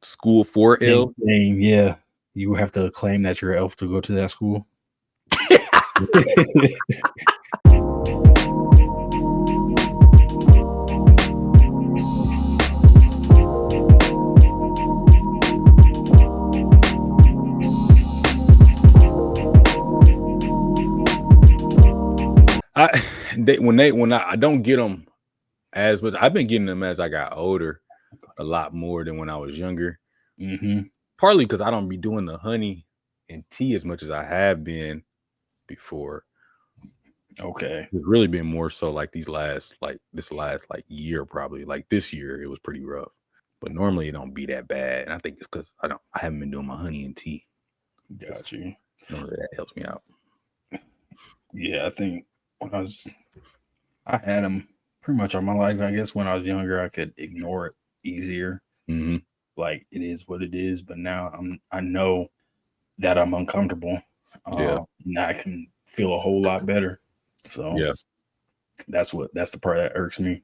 school for elves. Yeah, you have to claim that you're an elf to go to that school. I don't get them as much. I've been getting them as I got older, a lot more than when I was younger. Partly because I don't be doing the honey and tea as much as I have been before. Okay, it's really been more so like this last year, probably. Like this year, it was pretty rough. But normally it don't be that bad, and I think it's because I haven't been doing my honey and tea. Got you. Normally that helps me out. Yeah, I think when I had them pretty much all my life. I guess when I was younger, I could ignore it easier. Like it is what it is. But now I know that I'm uncomfortable. Now I can feel a whole lot better. So that's the part that irks me.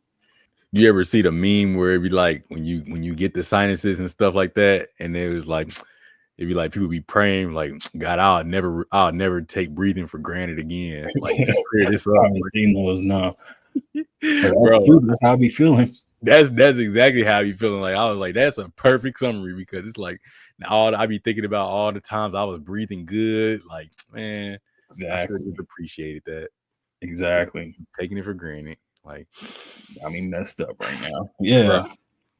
You ever see the meme where it be like when you get the sinuses and stuff like that, and it was like it'd be like people be praying like, God, I'll never take breathing for granted again. Like clear this up. I haven't seen those now. That's true. That's how I be feeling. That's exactly how I be feeling. Like I was like, that's a perfect summary, because it's like I be thinking about all the times I was breathing good. Like, man, exactly. I just appreciated that. Exactly. Taking it for granted. Like, I mean, messed up right now. Yeah.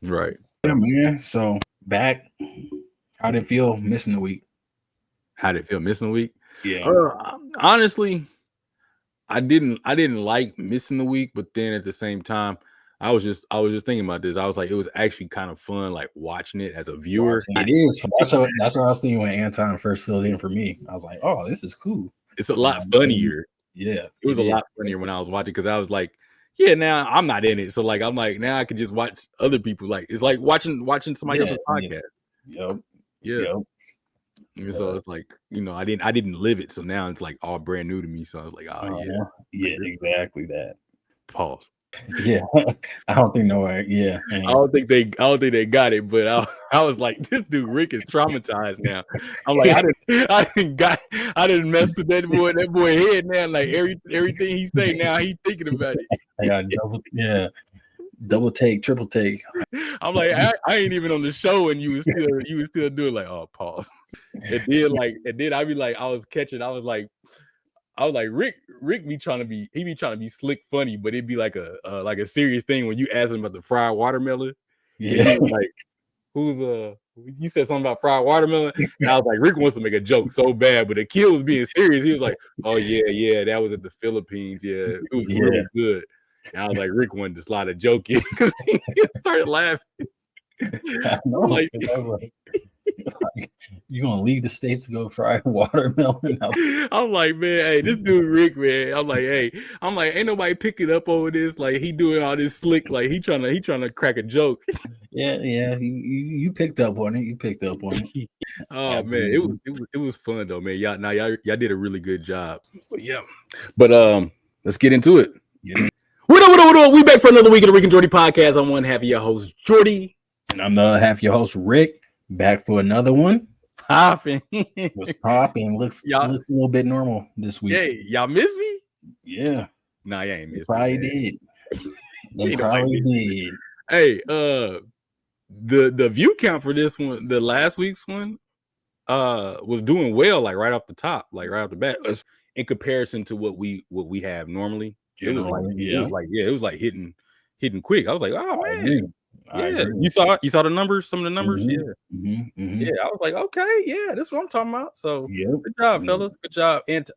Right. Yeah, man. So back. How did it feel missing a week? Yeah. Honestly, I didn't like missing the week, but then at the same time, I was just thinking about this. I was like, it was actually kind of fun, like watching it as a viewer. It is. That's what I was thinking when Anton first filled in for me. I was like, oh, this is cool. It's a lot funnier. Yeah. It was a lot funnier when I was watching, because I was like, yeah, now I'm not in it. So like, I'm like, now I can just watch other people. Like, it's like watching somebody else's podcast. Yep. And so it's like, I didn't live it. So now it's like all brand new to me. So I was like, yeah, exactly that. Pause. Yeah, I don't think Yeah, I don't think they got it, but I was like, this dude Rick is traumatized now. I'm like, I didn't mess with that boy head now. Like everything he say now, he thinking about it. I got double take, triple take. I'm like, I ain't even on the show, and you was still doing like, oh, pause. And then I be like, I was like, Rick be trying to be slick funny, but it'd be like a serious thing when you ask him about the fried watermelon. Yeah, like, you said something about fried watermelon, and I was like, Rick wants to make a joke so bad, but Akil was being serious. He was like, oh yeah, that was at the Philippines. Yeah, it was really good. And I was like, Rick wanted to slide a joke in because he started laughing. I'm like, you gonna leave the States to go fry watermelon? I'm like, man, hey, this dude Rick, man. I'm like, ain't nobody picking up over this. Like, he doing all this slick, like he trying to crack a joke. Yeah, you picked up on it. Oh Absolutely. Man, it was fun though, man. Y'all did a really good job. But let's get into it. Yeah. What up? We back for another week of the Rick and Jordy Podcast. I'm one half of your host, Jordy. And I'm the other half of your host, Rick. Back for another one. Popping. Was popping. Looks a little bit normal this week. Hey, y'all miss me? Yeah. Nah, y'all ain't miss me. Probably did. They probably did. Hey, the view count for this one, the last week's one, was doing well, like right off the top, like right off the bat, in comparison to what we have normally. It was like hitting quick. I was like, oh man. Yeah, you saw the numbers, some of the numbers. Mm-hmm. Yeah, I was like, okay, yeah, this is what I'm talking about. So good job, fellas. Good job. And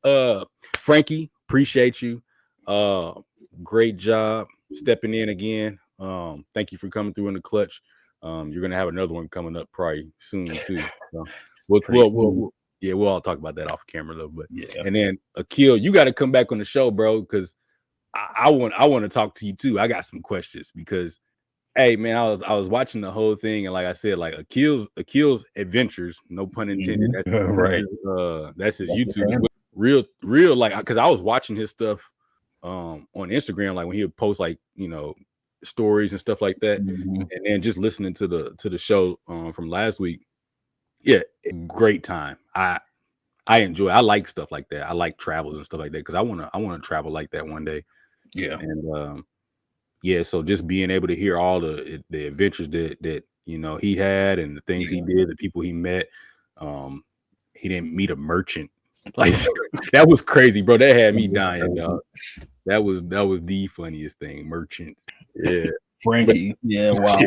Frankie, appreciate you. Great job stepping in again. Thank you for coming through in the clutch. You're gonna have another one coming up probably soon too. So we'll all talk about that off camera though. But and then Akil, you got to come back on the show, bro, because I want to talk to you too. I got some questions because, hey man, I was watching the whole thing, and like I said, like Akil's adventures, no pun intended. That's right. That's his YouTube. Real like, because I was watching his stuff on Instagram, like when he would post like stories and stuff like that. And then just listening to the show from last week. Yeah, great time. I enjoy. I like stuff like that. I like travels and stuff like that because I wanna travel like that one day. Yeah, and so just being able to hear all the adventures that he had and the things he did, the people he met. He didn't meet a merchant. Like that was crazy, bro. That had me dying, dog. That was the funniest thing. Merchant. Yeah. Frankie. Wow.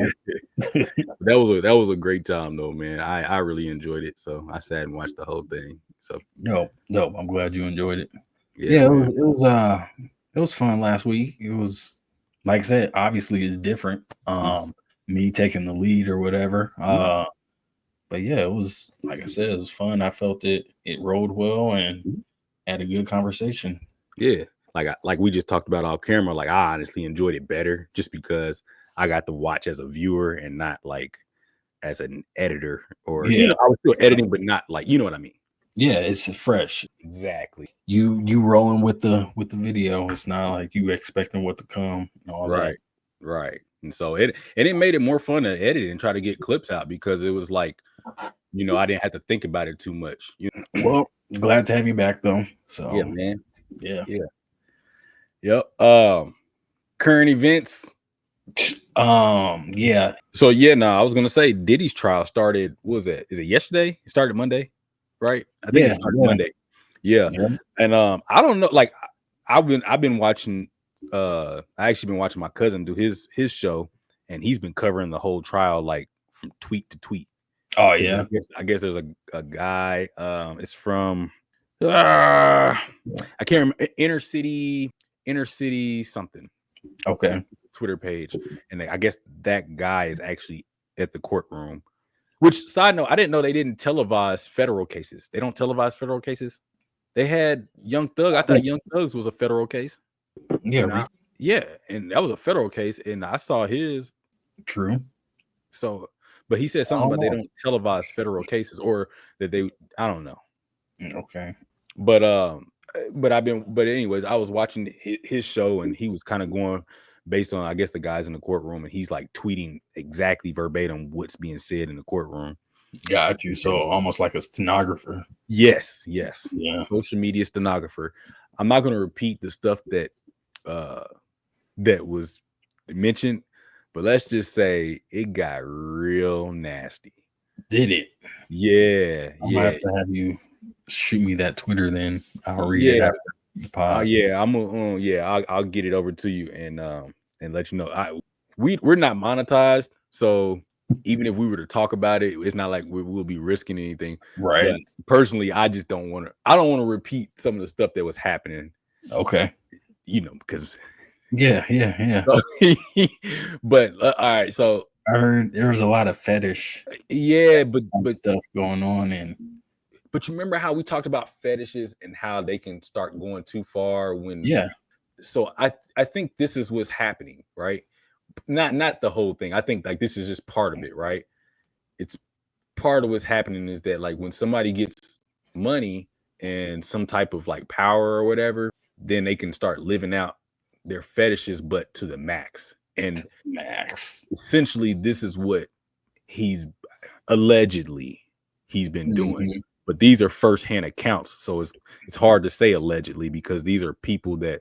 That was a great time though, man. I really enjoyed it. So I sat and watched the whole thing. So no, I'm glad you enjoyed it. Yeah, it was fun last week. It was, like I said, obviously it's different. Me taking the lead or whatever. But yeah, it was, like I said, it was fun. I felt it rolled well and had a good conversation. Yeah. Like we just talked about off camera, like I honestly enjoyed it better just because I got to watch as a viewer and not like as an editor or I was still editing, but not like, you know what I mean? Yeah, it's fresh. Exactly. You rolling with the video. It's not like you expecting what to come and all that. Right. And so it made it more fun to edit and try to get clips out because it was like, I didn't have to think about it too much. Well, glad to have you back though. So yeah, man. Yeah. Yep. Current events. Yeah. So I was gonna say Diddy's trial started. What was that? Is it yesterday? It started Monday, right? I think it started Monday. Yeah. And I don't know. Like I've been watching. I actually been watching my cousin do his show, and he's been covering the whole trial like from tweet to tweet. Oh yeah. I guess there's a guy. It's from I can't remember, inner city something. Okay. Twitter page, and I guess that guy is actually at the courtroom. Which, side note, I didn't know they didn't televise federal cases. They don't televise federal cases. They had Young Thug. I thought Young Thug's was a federal case. Yeah. And that was a federal case, and I saw his. True. So, but he said something about they don't televise federal cases, or that they. I don't know. Okay. But anyways, I was watching his show, and he was kind of going based on, I guess, the guys in the courtroom, and he's like tweeting exactly verbatim what's being said in the courtroom. Got you. So almost like a stenographer. Yes. Yeah. Social media stenographer. I'm not going to repeat the stuff that was mentioned, but let's just say it got real nasty. Did it? Yeah. I'm gonna have to have you shoot me that Twitter, then I'll read it after the pod. I'll get it over to you and let you know. We're not monetized, so even if we were to talk about it, it's not like we'll be risking anything. Right. But personally, I just don't want to. I don't want to repeat some of the stuff that was happening. Okay. Because. Yeah. But all right, so I heard there was a lot of fetish. Yeah, but stuff going on But you remember how we talked about fetishes and how they can start going too far when. Yeah. So I think this is what's happening, right? Not the whole thing. I think like this is just part of it, right? It's part of what's happening is that like when somebody gets money and some type of like power or whatever, then they can start living out their fetishes, but to the max. And essentially, this is what he's allegedly been doing. But these are firsthand accounts, so it's hard to say allegedly because these are people that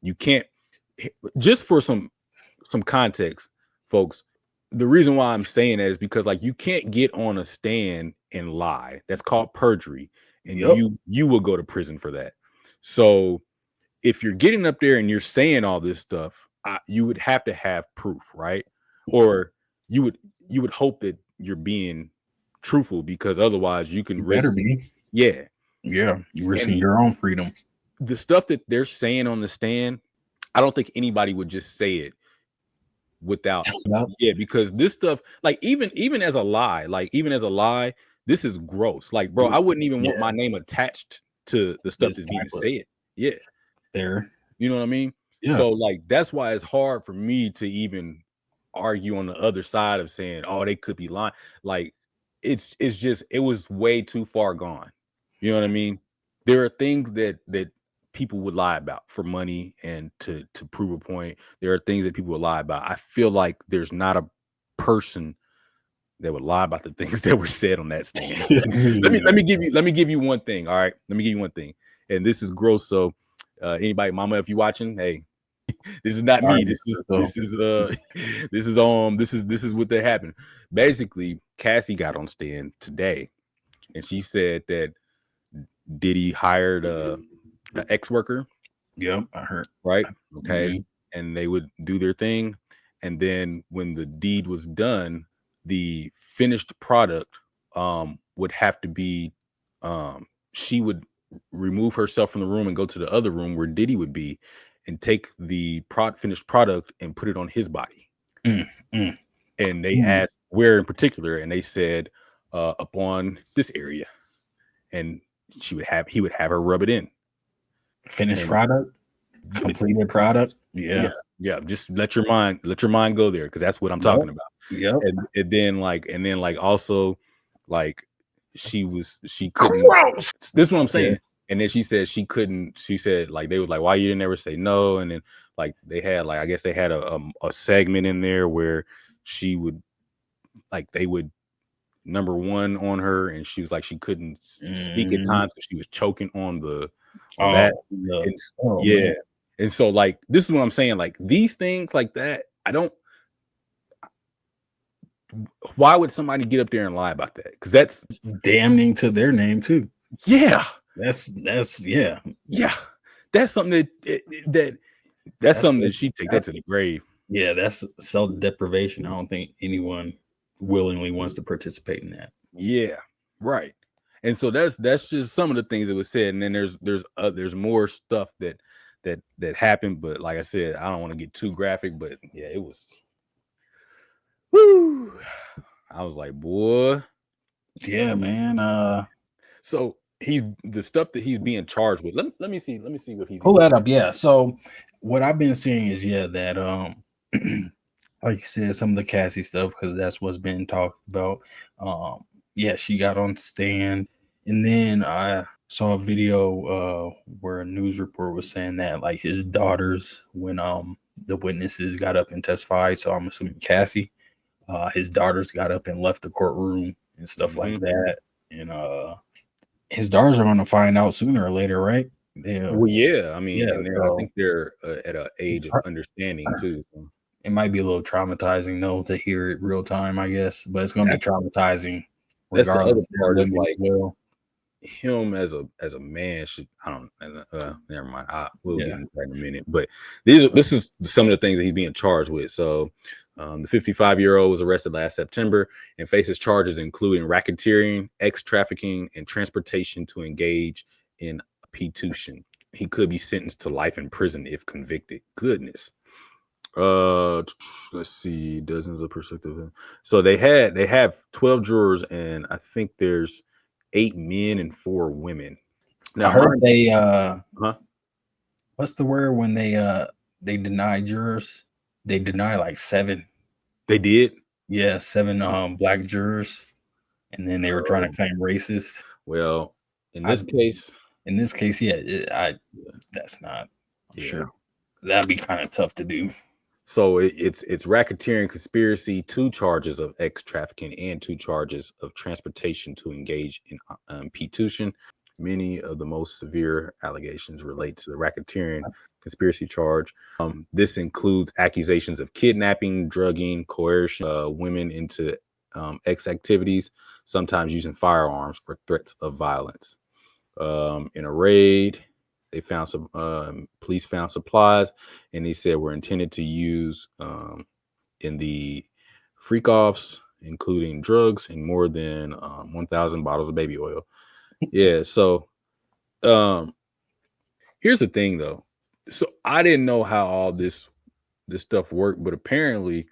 you can't. Just for some context, folks, the reason why I'm saying that is because like you can't get on a stand and lie. That's called perjury, and you will go to prison for that. So if you're getting up there and you're saying all this stuff, you would have to have proof, right? Or you would hope that you're being truthful, because otherwise you can risk. You're risking your own freedom. The stuff that they're saying on the stand, I don't think anybody would just say it without because this stuff, like even as a lie, this is gross. Like, bro, I wouldn't even want my name attached to the stuff that's being said. Yeah. There. You know what I mean? Yeah. So like that's why it's hard for me to even argue on the other side of saying, oh, they could be lying. Like it's just, it was way too far gone. You know what I mean? There are things that people would lie about for money and to prove a point. There are things that people would lie about. I feel like there's not a person that would lie about the things that were said on that stand. let me give you one thing. All right, let me give you one thing, and this is gross. So, anybody, mama, if you watching, hey, this is not me. This is what that happened. Basically, Cassie got on stand today, and she said that Diddy hired an ex-worker. Yep, I heard. Right. Okay. And they would do their thing, and then when the deed was done, the finished product would have to be she would remove herself from the room and go to the other room where Diddy would be and take the finished product and put it on his body. And they asked where in particular, and they said upon this area, and he would have her rub it in. Finished product, completed product. Yeah. Just let your mind go there, because that's what I'm talking about. Yep. And then also like she couldn't. Gross. This is what I'm saying. Yeah. And then she said she couldn't. She said like they was like, why you didn't ever say no? And then like they had like, I guess they had a segment in there where she would like they would number one on her, and she was like she couldn't speak at times because she was choking on that. Man. And so like this is what I'm saying, like these things like that, why would somebody get up there and lie about that? Because that's damning to their name too. Yeah, that's something that's something that she take that to the grave. Yeah, that's self-deprivation. I don't think anyone willingly wants to participate in that. Yeah, right. And so that's just some of the things that was said, and then there's more stuff that happened, but like I said, I don't want to get too graphic, but yeah, it was woo. I was like, boy. Yeah, man. So the stuff that he's being charged with. Let me see what he's pull that up. Yeah. So what I've been seeing is that like you said, some of the Cassie stuff, because that's what's been talked about. She got on stand, and then I saw a video where a news report was saying that like his daughters, when the witnesses got up and testified, so I'm assuming Cassie, his daughters got up and left the courtroom and stuff like that, and his daughters are going to find out sooner or later, right? Well, yeah, I mean, I think they're at an age of understanding too. So. It might be a little traumatizing though to hear it real time, I guess, but it's going to be traumatizing. That's the other part is like, him as a man should, I don't never mind. We'll get into that in a minute. But this is some of the things that he's being charged with. So the 55-year-old was arrested last September and faces charges including racketeering, trafficking, and transportation to engage in prostitution. He could be sentenced to life in prison if convicted. Goodness. Let's see, dozens of perspectives. So they have 12 jurors, and I think there's 8 men and 4 women. Now I heard they what's the word when they deny jurors? They deny like 7. They did? Yeah, 7 black jurors, and then they were trying to claim racist. Well, in this case, yeah, that's not sure. That'd be kind of tough to do. So it's racketeering, conspiracy, 2 charges of trafficking, and 2 charges of transportation to engage in prostitution. Many of the most severe allegations relate to the racketeering conspiracy charge. This includes accusations of kidnapping, drugging, coercion women into X activities, sometimes using firearms or threats of violence. In a raid, they found some police found supplies, and they said were intended to use in the freak-offs, including drugs and more than 1,000 bottles of baby oil. Yeah, so here's the thing though. So I didn't know how all this stuff worked, but apparently,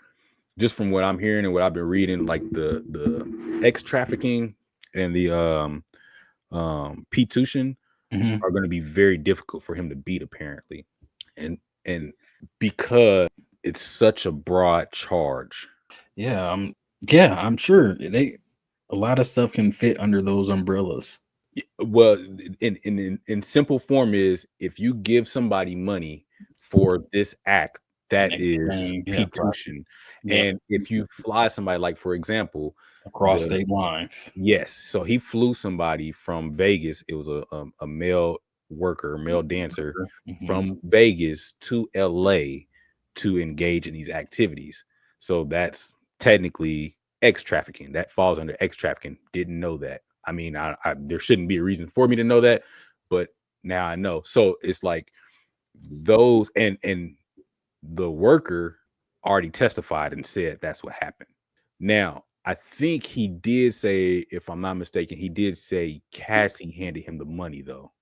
just from what I'm hearing and what I've been reading, like the X trafficking and the prostitution are going to be very difficult for him to beat, apparently, and because it's such a broad charge. I'm sure a lot of stuff can fit under those umbrellas. Well, in simple form is if you give somebody money for this act, that is P-tuition. And if you fly somebody, like for example, across state lines. Yes. So he flew somebody from Vegas. It was a male worker, male dancer from Vegas to LA to engage in these activities. So that's technically X trafficking. That falls under X trafficking. Didn't know that. I mean, I there shouldn't be a reason for me to know that, but now I know. So it's like those and the worker already testified and said that's what happened. Now, I think he did say, if I'm not mistaken, he did say Cassie handed him the money though.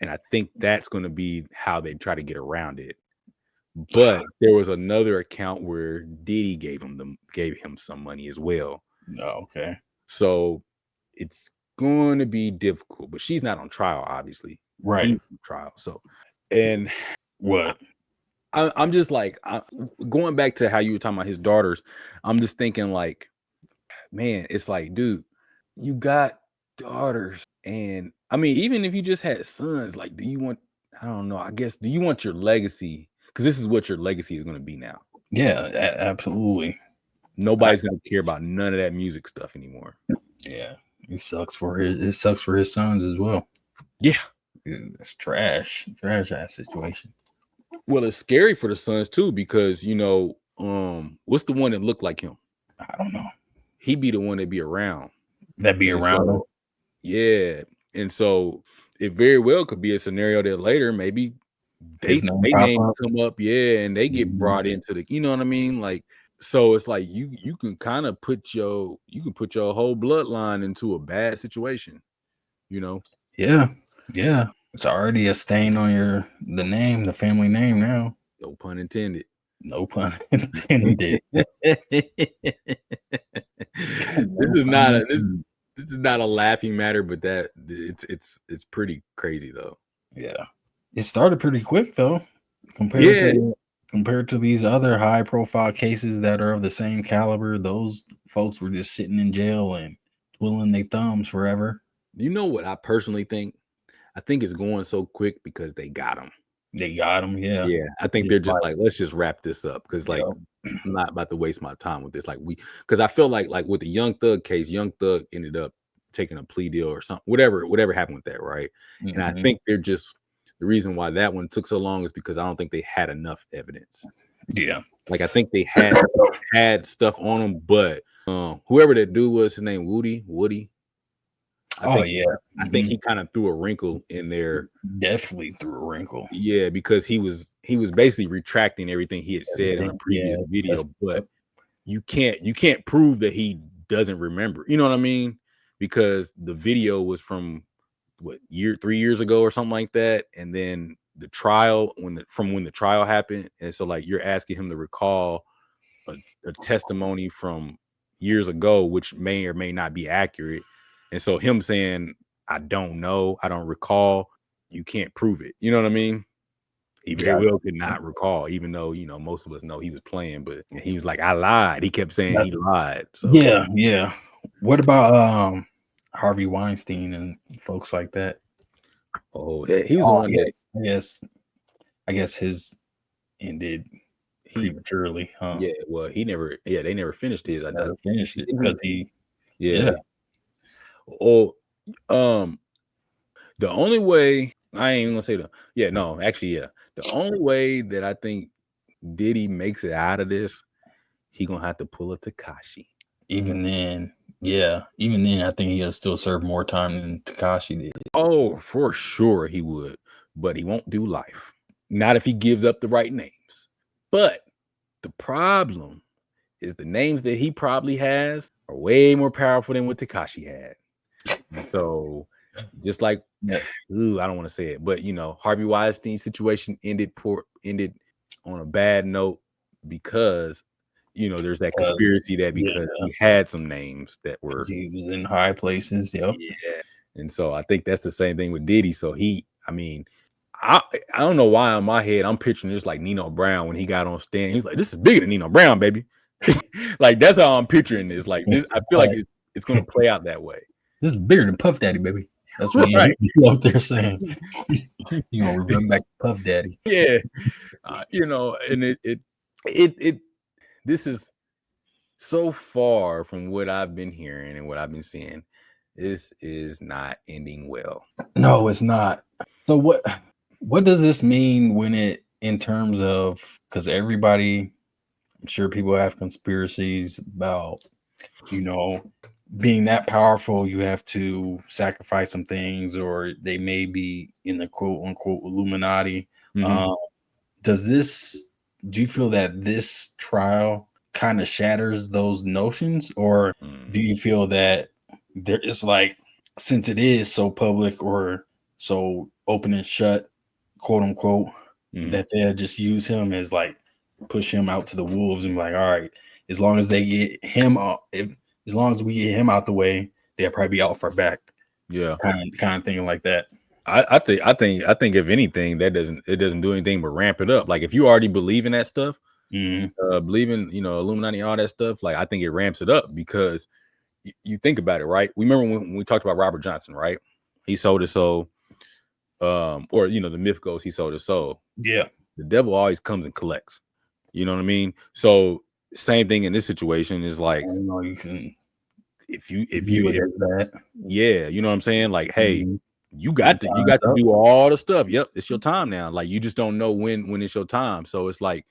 And I think that's going to be how they try to get around it. But there was another account where Diddy gave him some money as well. Oh, okay. So it's going to be difficult, but she's not on trial, obviously. Right. He's on trial. So, and what? I'm just like, going back to how you were talking about his daughters, I'm just thinking like, man, it's like, dude, you got daughters. And I mean, even if you just had sons, like, do you want, I don't know, I guess, do you want your legacy? Because this is what your legacy is going to be now. Yeah, absolutely. Nobody's going to care about none of that music stuff anymore. Yeah, it sucks for his sons as well. Yeah. It's trash ass situation. Well, it's scary for the sons too, because what's the one that looked like him? I don't know. He'd be the one that be around. That be around him. Yeah. And so it very well could be a scenario that later maybe they name come up, and they get brought into the, you know what I mean? Like, so it's like you can kind of put your whole bloodline into a bad situation, Yeah. It's already a stain on the family name now. No pun intended. No pun intended. This is not a laughing matter, but that it's pretty crazy though. Yeah. It started pretty quick though, compared to these other high profile cases that are of the same caliber. Those folks were just sitting in jail and twiddling their thumbs forever. You know what I personally think? I think it's going so quick because they got him. Yeah. Yeah, I think they're just like, let's just wrap this up because like I'm not about to waste my time with this. Like because I feel like with the Young Thug case, Young Thug ended up taking a plea deal or something, whatever happened with that, right? And I think they're just the reason why that one took so long is because I don't think they had enough evidence. Yeah, like I think they had stuff on them, but whoever that dude was, his name Woody. I think he kind of threw a wrinkle in there. Definitely threw a wrinkle. Yeah, because he was basically retracting everything he had said in a previous video, but you can't prove that he doesn't remember. You know what I mean? Because the video was from 3 years ago or something like that, and then the trial when the trial happened, and so like you're asking him to recall a testimony from years ago, which may or may not be accurate. And so him saying, I don't know, I don't recall, you can't prove it. You know what I mean? He very well could not recall, even though, most of us know he was playing, but he was like, I lied. He kept saying he lied. So yeah. What about Harvey Weinstein and folks like that? Oh, he was the one that I guess his ended prematurely, huh? Yeah, well, they never finished his. I never finished it because the only way I ain't even gonna say the only way that I think Diddy makes it out of this, he gonna have to pull a Tekashi. Even then, I think he'll still serve more time than Tekashi did. Oh, for sure he would, but he won't do life. Not if he gives up the right names. But the problem is the names that he probably has are way more powerful than what Tekashi had. So just like, I don't want to say it, but Harvey Weinstein's situation ended on a bad note because there's that conspiracy that because he had some names that were he was in high places. Yeah. And so I think that's the same thing with Diddy. So I don't know why in my head I'm picturing this like Nino Brown when he got on stand. He's like, this is bigger than Nino Brown, baby. Like that's how I'm picturing this. Like this, I feel like it's gonna play out that way. This is bigger than Puff Daddy, baby. That's what you up there saying. You gonna revert back to Puff Daddy? Yeah, and it this is so far from what I've been hearing and what I've been seeing. This is not ending well. No, it's not. So what does this mean when it in terms of, because everybody, I'm sure people have conspiracies about, being that powerful, you have to sacrifice some things, or they may be in the quote unquote Illuminati. Do you feel that this trial kind of shatters those notions, or do you feel that there is, like, since it is so public or so open and shut, quote unquote, that they'll just use him as, like, push him out to the wolves and be like, all right, as long as they get him out, as long as we get him out the way, they'll probably be off our back. Yeah, kind of thing like that. I think if anything, it doesn't do anything but ramp it up. Like, if you already believe in that stuff, believing Illuminati and all that stuff, like, I think it ramps it up, because you think about it, right? We remember when we talked about Robert Johnson, right? He sold his soul, or the myth goes he sold his soul. Yeah, the devil always comes and collects. You know what I mean? So same thing in this situation is like, you can, if that, yeah, you know what I'm saying? Like, hey, you got to stuff. do all the stuff. Yep, it's your time now. Like, you just don't know when it's your time. So it's like,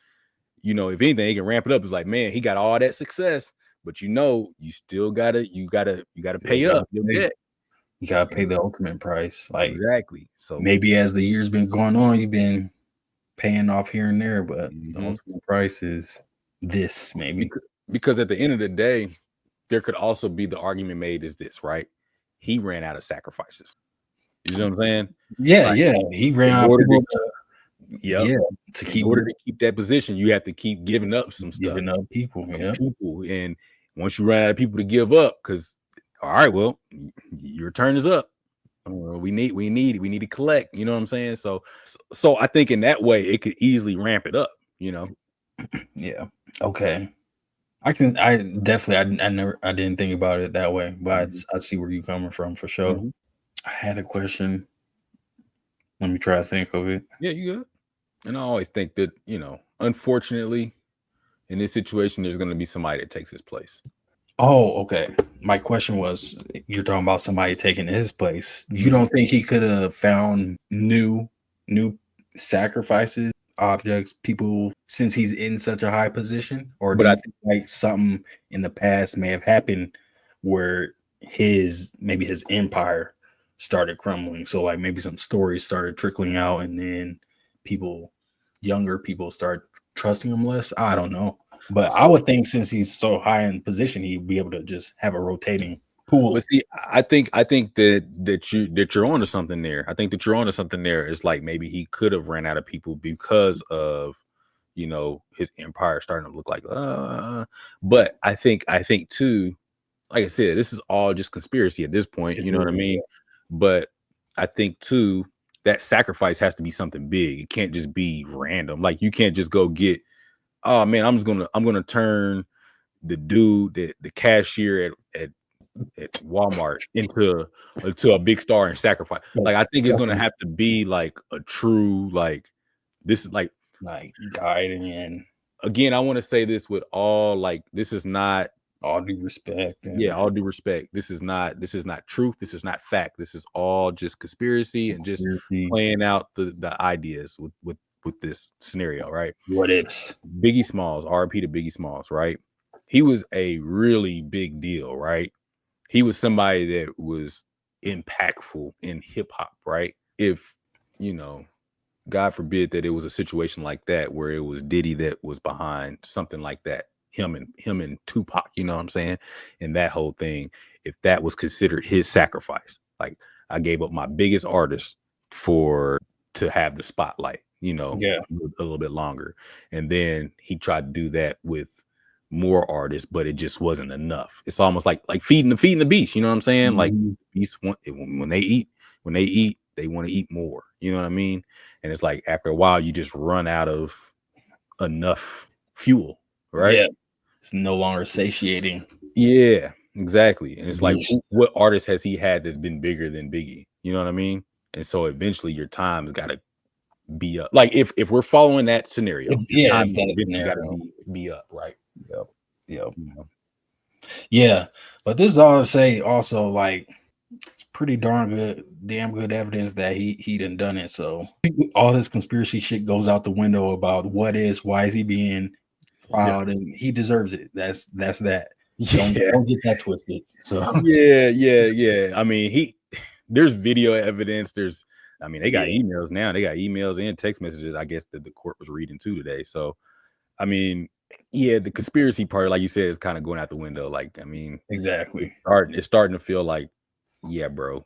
if anything, they can ramp it up. It's like, man, he got all that success, but you still gotta pay up your debt. You gotta pay the ultimate price. Like, exactly. So maybe as the years been going on, you've been paying off here and there, but the ultimate price is this, maybe. Because at the end of the day, there could also be the argument made is this, right? He ran out of sacrifices. You know what I'm saying? Yeah, like, he ran out of people. In order to keep that position, you have to keep giving up some stuff. Giving up people, and once you run out of people to give up, because all right, well, your turn is up. We need to collect. You know what I'm saying? So I think in that way, it could easily ramp it up. Yeah. Okay. I didn't think about it that way, but I see where you're coming from for sure. I had a question. Let me try to think of it. Yeah, you good. And I always think that, unfortunately, in this situation, there's going to be somebody that takes his place. Oh, okay. My question was, you're talking about somebody taking his place. You don't think he could have found new sacrifices, objects, people, since he's in such a high position? Or do you think like something in the past may have happened where maybe his empire started crumbling? So like maybe some stories started trickling out, and then younger people start trusting him less. I don't know. But I would think since he's so high in position, he'd be able to just have a rotating pool. But see, I think that you're onto something there. I think that you're onto something there. It's like maybe he could have ran out of people because of his empire starting to look like. But I think too, like I said, this is all just conspiracy at this point. You know what I mean? But I think too that sacrifice has to be something big. It can't just be random. Like, you can't just go get, oh man, I'm gonna turn the dude, the cashier at Walmart into a big star and sacrifice. Like, I think it's gonna have to be like a true, like, this is like guiding. And again, I want to say this with all, like, this is not, all due respect. All due respect. This is not truth. This is not fact. This is all just conspiracy and just playing out the ideas with this scenario, right? What ifs. Biggie Smalls, RIP to Biggie Smalls, right? He was a really big deal, right? He was somebody that was impactful in hip hop, right? If, God forbid that it was a situation like that where it was Diddy that was behind something like that, him and Tupac, you know what I'm saying? And that whole thing, if that was considered his sacrifice, like, I gave up my biggest artist to have the spotlight, a little bit longer. And then he tried to do that with more artists, but it just wasn't enough. It's almost like feeding the beast, you know what I'm saying? Like, beasts when they eat, they want to eat more, you know what I mean? And it's like, after a while, you just run out of enough fuel, right? Yeah. It's no longer satiating. Yeah. Exactly. And it's like, what artist has he had that's been bigger than Biggie? You know what I mean? And so eventually your time's got to be up. Like if we're following that scenario, if that's got to be up, right? Yep. You know? Yeah, but this is all to say. Also, like, it's pretty damn good evidence that he done it. So all this conspiracy shit goes out the window about why is he being trialed, and he deserves it. That's that. Don't get that twisted. So yeah. I mean, there's video evidence. They got emails now. They got emails and text messages, I guess, that the court was reading too today. So, I mean, yeah, the conspiracy part, like you said, is kind of going out the window. Like, I mean, exactly. It's starting to feel like, yeah, bro.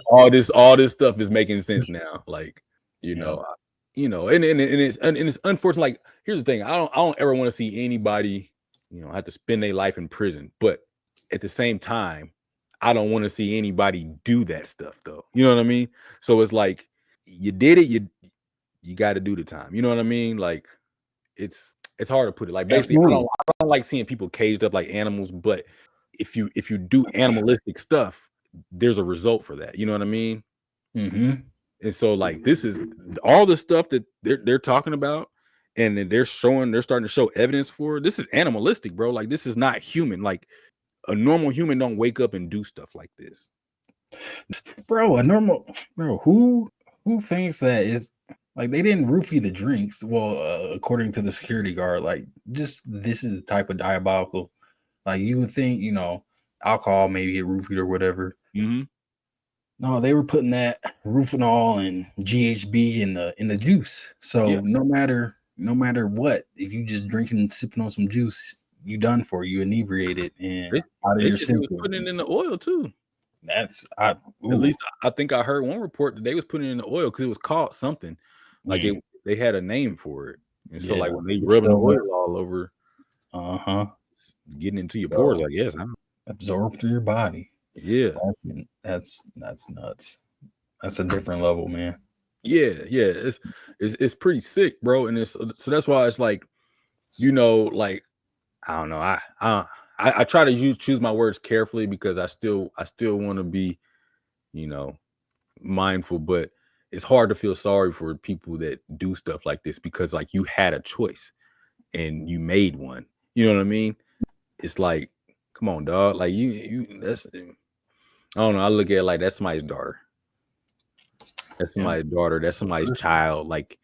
all this stuff is making sense now. Like, and it's unfortunate. Like, here's the thing: I don't ever want to see anybody, have to spend their life in prison. But at the same time, I don't want to see anybody do that stuff, though. You know what I mean? So it's like, you did it, you got to do the time. You know what I mean? Like, it's hard to put it. Like, basically, I don't like seeing people caged up like animals. But if you do animalistic stuff, there's a result for that. You know what I mean? Mm-hmm. And so, like, this is all the stuff that they're talking about, and they're starting to show evidence for. This is animalistic, bro. Like, this is not human. Like, a normal human don't wake up and do stuff like this, bro. Who thinks that is like they didn't roofie the drinks? Well, according to the security guard, like, just this is the type of diabolical. Like, you would think, alcohol maybe get roofied or whatever. Mm-hmm. No, they were putting that Rufinol and GHB in the juice. So no matter what, if you just drinking and sipping on some juice, you done for. You inebriated and out of your system. Putting it in the oil too. At least I think I heard one report that they was putting it in the oil because it was called something. Like they had a name for it. And so like when they rubbing the oil all over, getting into your pores, I guess. Absorbed through your body. Yeah. That's nuts. That's a different level, man. Yeah. It's pretty sick, bro. And so that's why it's like, like, I don't know. I try to choose my words carefully because I still want to be, mindful, but it's hard to feel sorry for people that do stuff like this because like you had a choice and you made one. You know what I mean? It's like, come on, dog. Like that's, I don't know. I look at it like that's somebody's daughter. That's somebody's daughter. That's somebody's child. Like,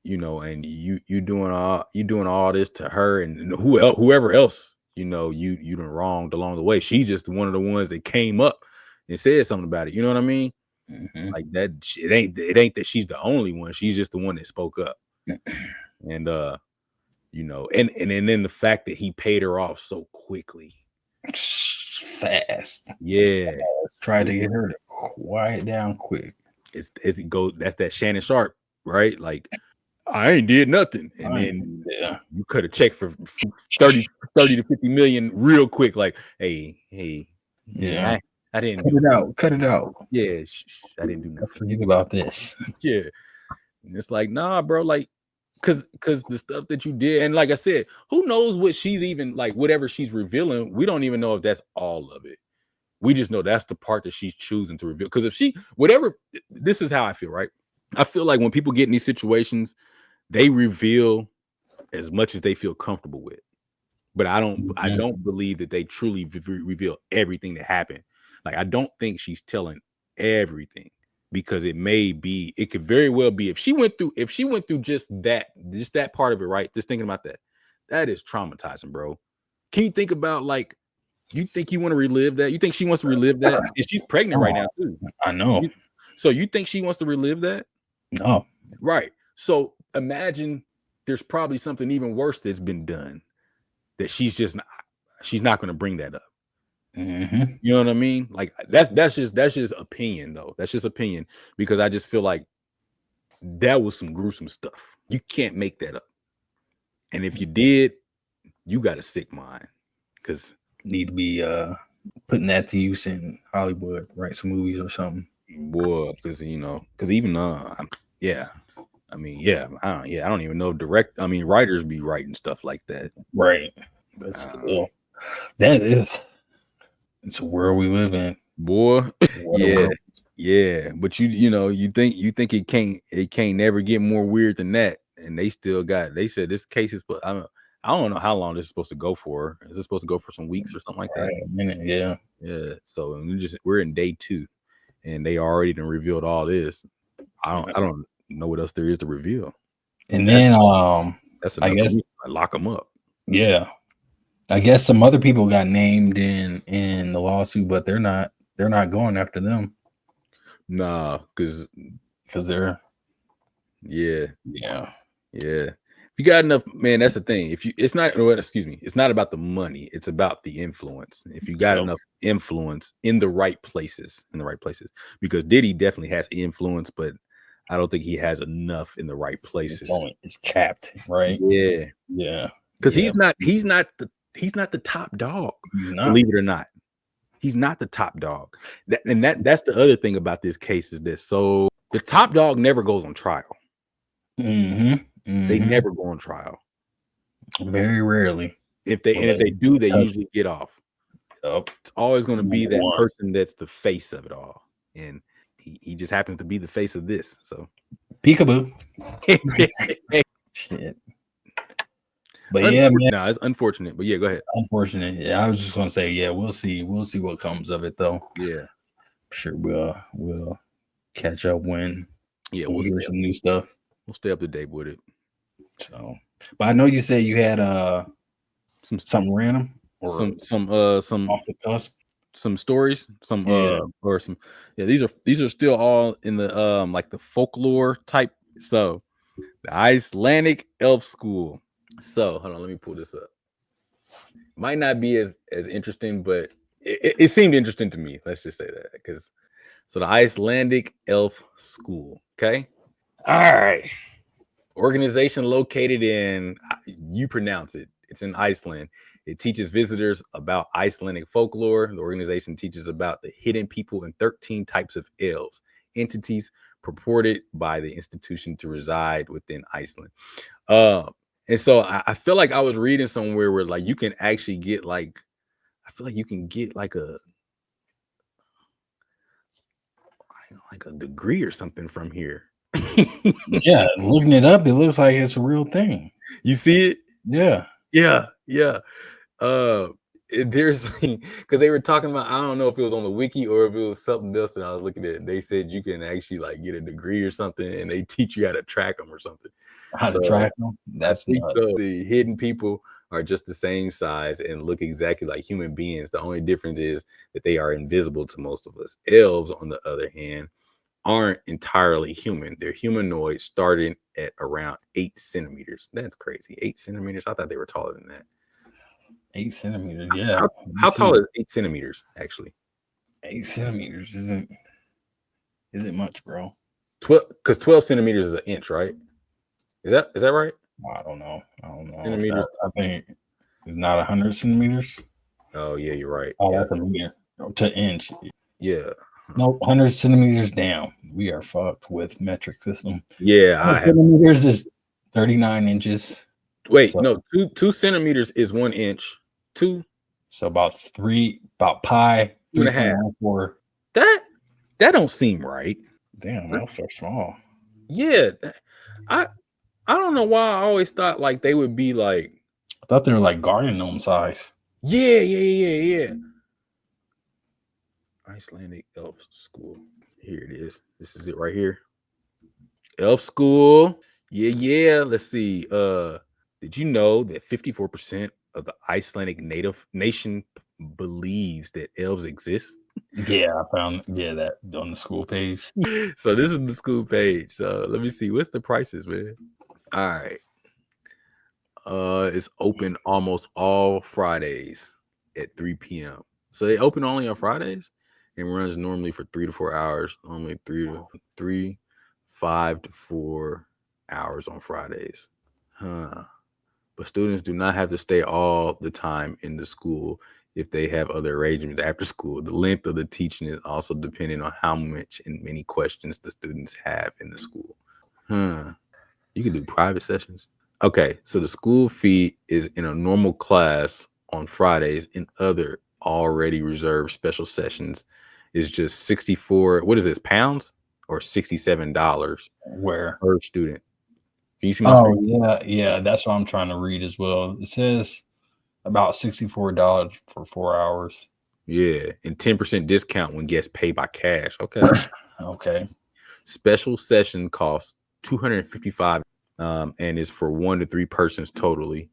and you doing all this to her and whoever else, you done wronged along the way. She's just one of the ones that came up and said something about it. You know what I mean? Mm-hmm. Like that. It ain't that she's the only one. She's just the one that spoke up. And and then the fact that he paid her off so quickly, fast. Yeah, tried to get her to quiet down quick. That's that Shannon Sharp, right? Like, I ain't did nothing, and then you cut a check for 30 to 50 million real quick. Like, hey, I didn't cut it out. Yeah, I didn't do nothing. Forget about this. Yeah, and it's like, nah, bro. Like, cause the stuff that you did, and like I said, who knows what she's even like, whatever she's revealing. We don't even know if that's all of it. We just know that's the part that she's choosing to reveal. Because if this is how I feel, right? I feel like when people get in these situations, they reveal as much as they feel comfortable with. But I don't believe that they truly reveal everything that happened. Like, I don't think she's telling everything because it could very well be if she went through just that part of it, right? Just thinking about that is traumatizing, bro. Can you think about, like, you think you want to relive that? You think she wants to relive that? And she's pregnant right now too. I know. So you think she wants to relive that? No. Right. So imagine there's probably something even worse that's been done that she's not going to bring that up. Mm-hmm. You know what I mean? Like, that's just opinion, though. That's just opinion, because I just feel like that was some gruesome stuff. You can't make that up. And if you did, you got a sick mind, because need to be putting that to use in Hollywood, write some movies or something. Boy, because even I don't even know writers be writing stuff like that. Right. But still, That is, it's a world we live in, boy. Yeah. But you think it can't never get more weird than that, and they still got. They said this case is, I don't know how long this is supposed to go for. Is it supposed to go for some weeks or something like that? A minute, yeah. So we're in day 2, and they already done revealed all this. I don't know what else there is to reveal. And then that's enough. I guess lock them up. Yeah, I guess some other people got named in the lawsuit, but they're not going after them. Nah, because they're yeah. If you got enough, man, that's the thing. It's not about the money. It's about the influence. If you got enough influence in the right places, because Diddy definitely has influence, but I don't think he has enough in the right places. It's capped, right? Yeah. Because he's not the top dog. He's not. Believe it or not, he's not the top dog. That's the other thing about this case is this. So the top dog never goes on trial. They never go on trial. Very rarely. If they do, they usually get off. It's always going to be that person that's the face of it all, and he just happens to be the face of this. So peekaboo. Shit. But man, no, it's unfortunate. But go ahead. Unfortunate. Yeah, I was just gonna say, we'll see what comes of it, though. Yeah, I'm sure we'll catch up when we'll hear some new stuff. We'll stay up to date with it. So, but I know you said you had something random or some off the cusp, some stories, these are still all in the like the folklore type. So the Icelandic Elf School. So hold on, let me pull this up. Might not be as interesting, but it seemed interesting to me. Let's just say that so the Icelandic Elf School. Okay. All right. Organization located in, you pronounce it, it's in Iceland. It teaches visitors about Icelandic folklore. The organization teaches about the hidden people and 13 types of elves, entities purported by the institution to reside within Iceland. And so I feel like I was reading somewhere where like you can actually get like, I feel like you can get like a degree or something from here. Yeah, looking it up, it looks like it's a real thing. You see it? Yeah. There's because they were talking about, I don't know if it was on the wiki or if it was something else that I was looking at. They said you can actually like get a degree or something, and they teach you how to track them or something. How to track them? That's so. The hidden people are just the same size and look exactly like human beings. The only difference is that they are invisible to most of us. Elves, on the other hand, aren't entirely human. They're humanoid, starting at around 8 centimeters. That's crazy. 8 centimeters. I thought they were taller than that. 8 centimeters. Yeah. How tall is 8 centimeters? Actually, 8 centimeters isn't much, bro. 12 centimeters is an inch, right? Is that right? I don't know. Centimeters. I think it's not 100 centimeters. Oh yeah, you're right. Oh, that's a meter to inch. Yeah. No, 100 centimeters down. We are fucked with metric system. Yeah, centimeters is 39 inches. Wait, no, 2 centimeters is 1 inch. 2. So about pi 3.4. That don't seem right. Damn, elves are small. Yeah, I don't know why I always thought like they would be like. I thought they were like garden gnome size. Yeah. Icelandic Elf School. Here it is. This is it right here. Elf School. Yeah. Let's see. Did you know that 54% of the Icelandic native nation believes that elves exist? Yeah, I found that on the school page. So this is the school page. So let me see. What's the prices, man? All right. It's open almost all Fridays at 3 p.m. So they open only on Fridays and runs normally for 3 to 4 hours. Normally 5 to 4 hours on Fridays. But students do not have to stay all the time in the school if they have other arrangements after school. The length of the teaching is also dependent on how much and many questions the students have in the school. You can do private sessions. Okay, so the school fee is in a normal class on Fridays and other already reserved special sessions is just 64. What is this, pounds or $67 Where? per student? Can you see my screen? Yeah, that's what I'm trying to read as well. It says about $64 for 4 hours. Yeah, and 10% discount when guests pay by cash. Okay. Okay. Special session costs $255 and is for 1 to 3 persons totally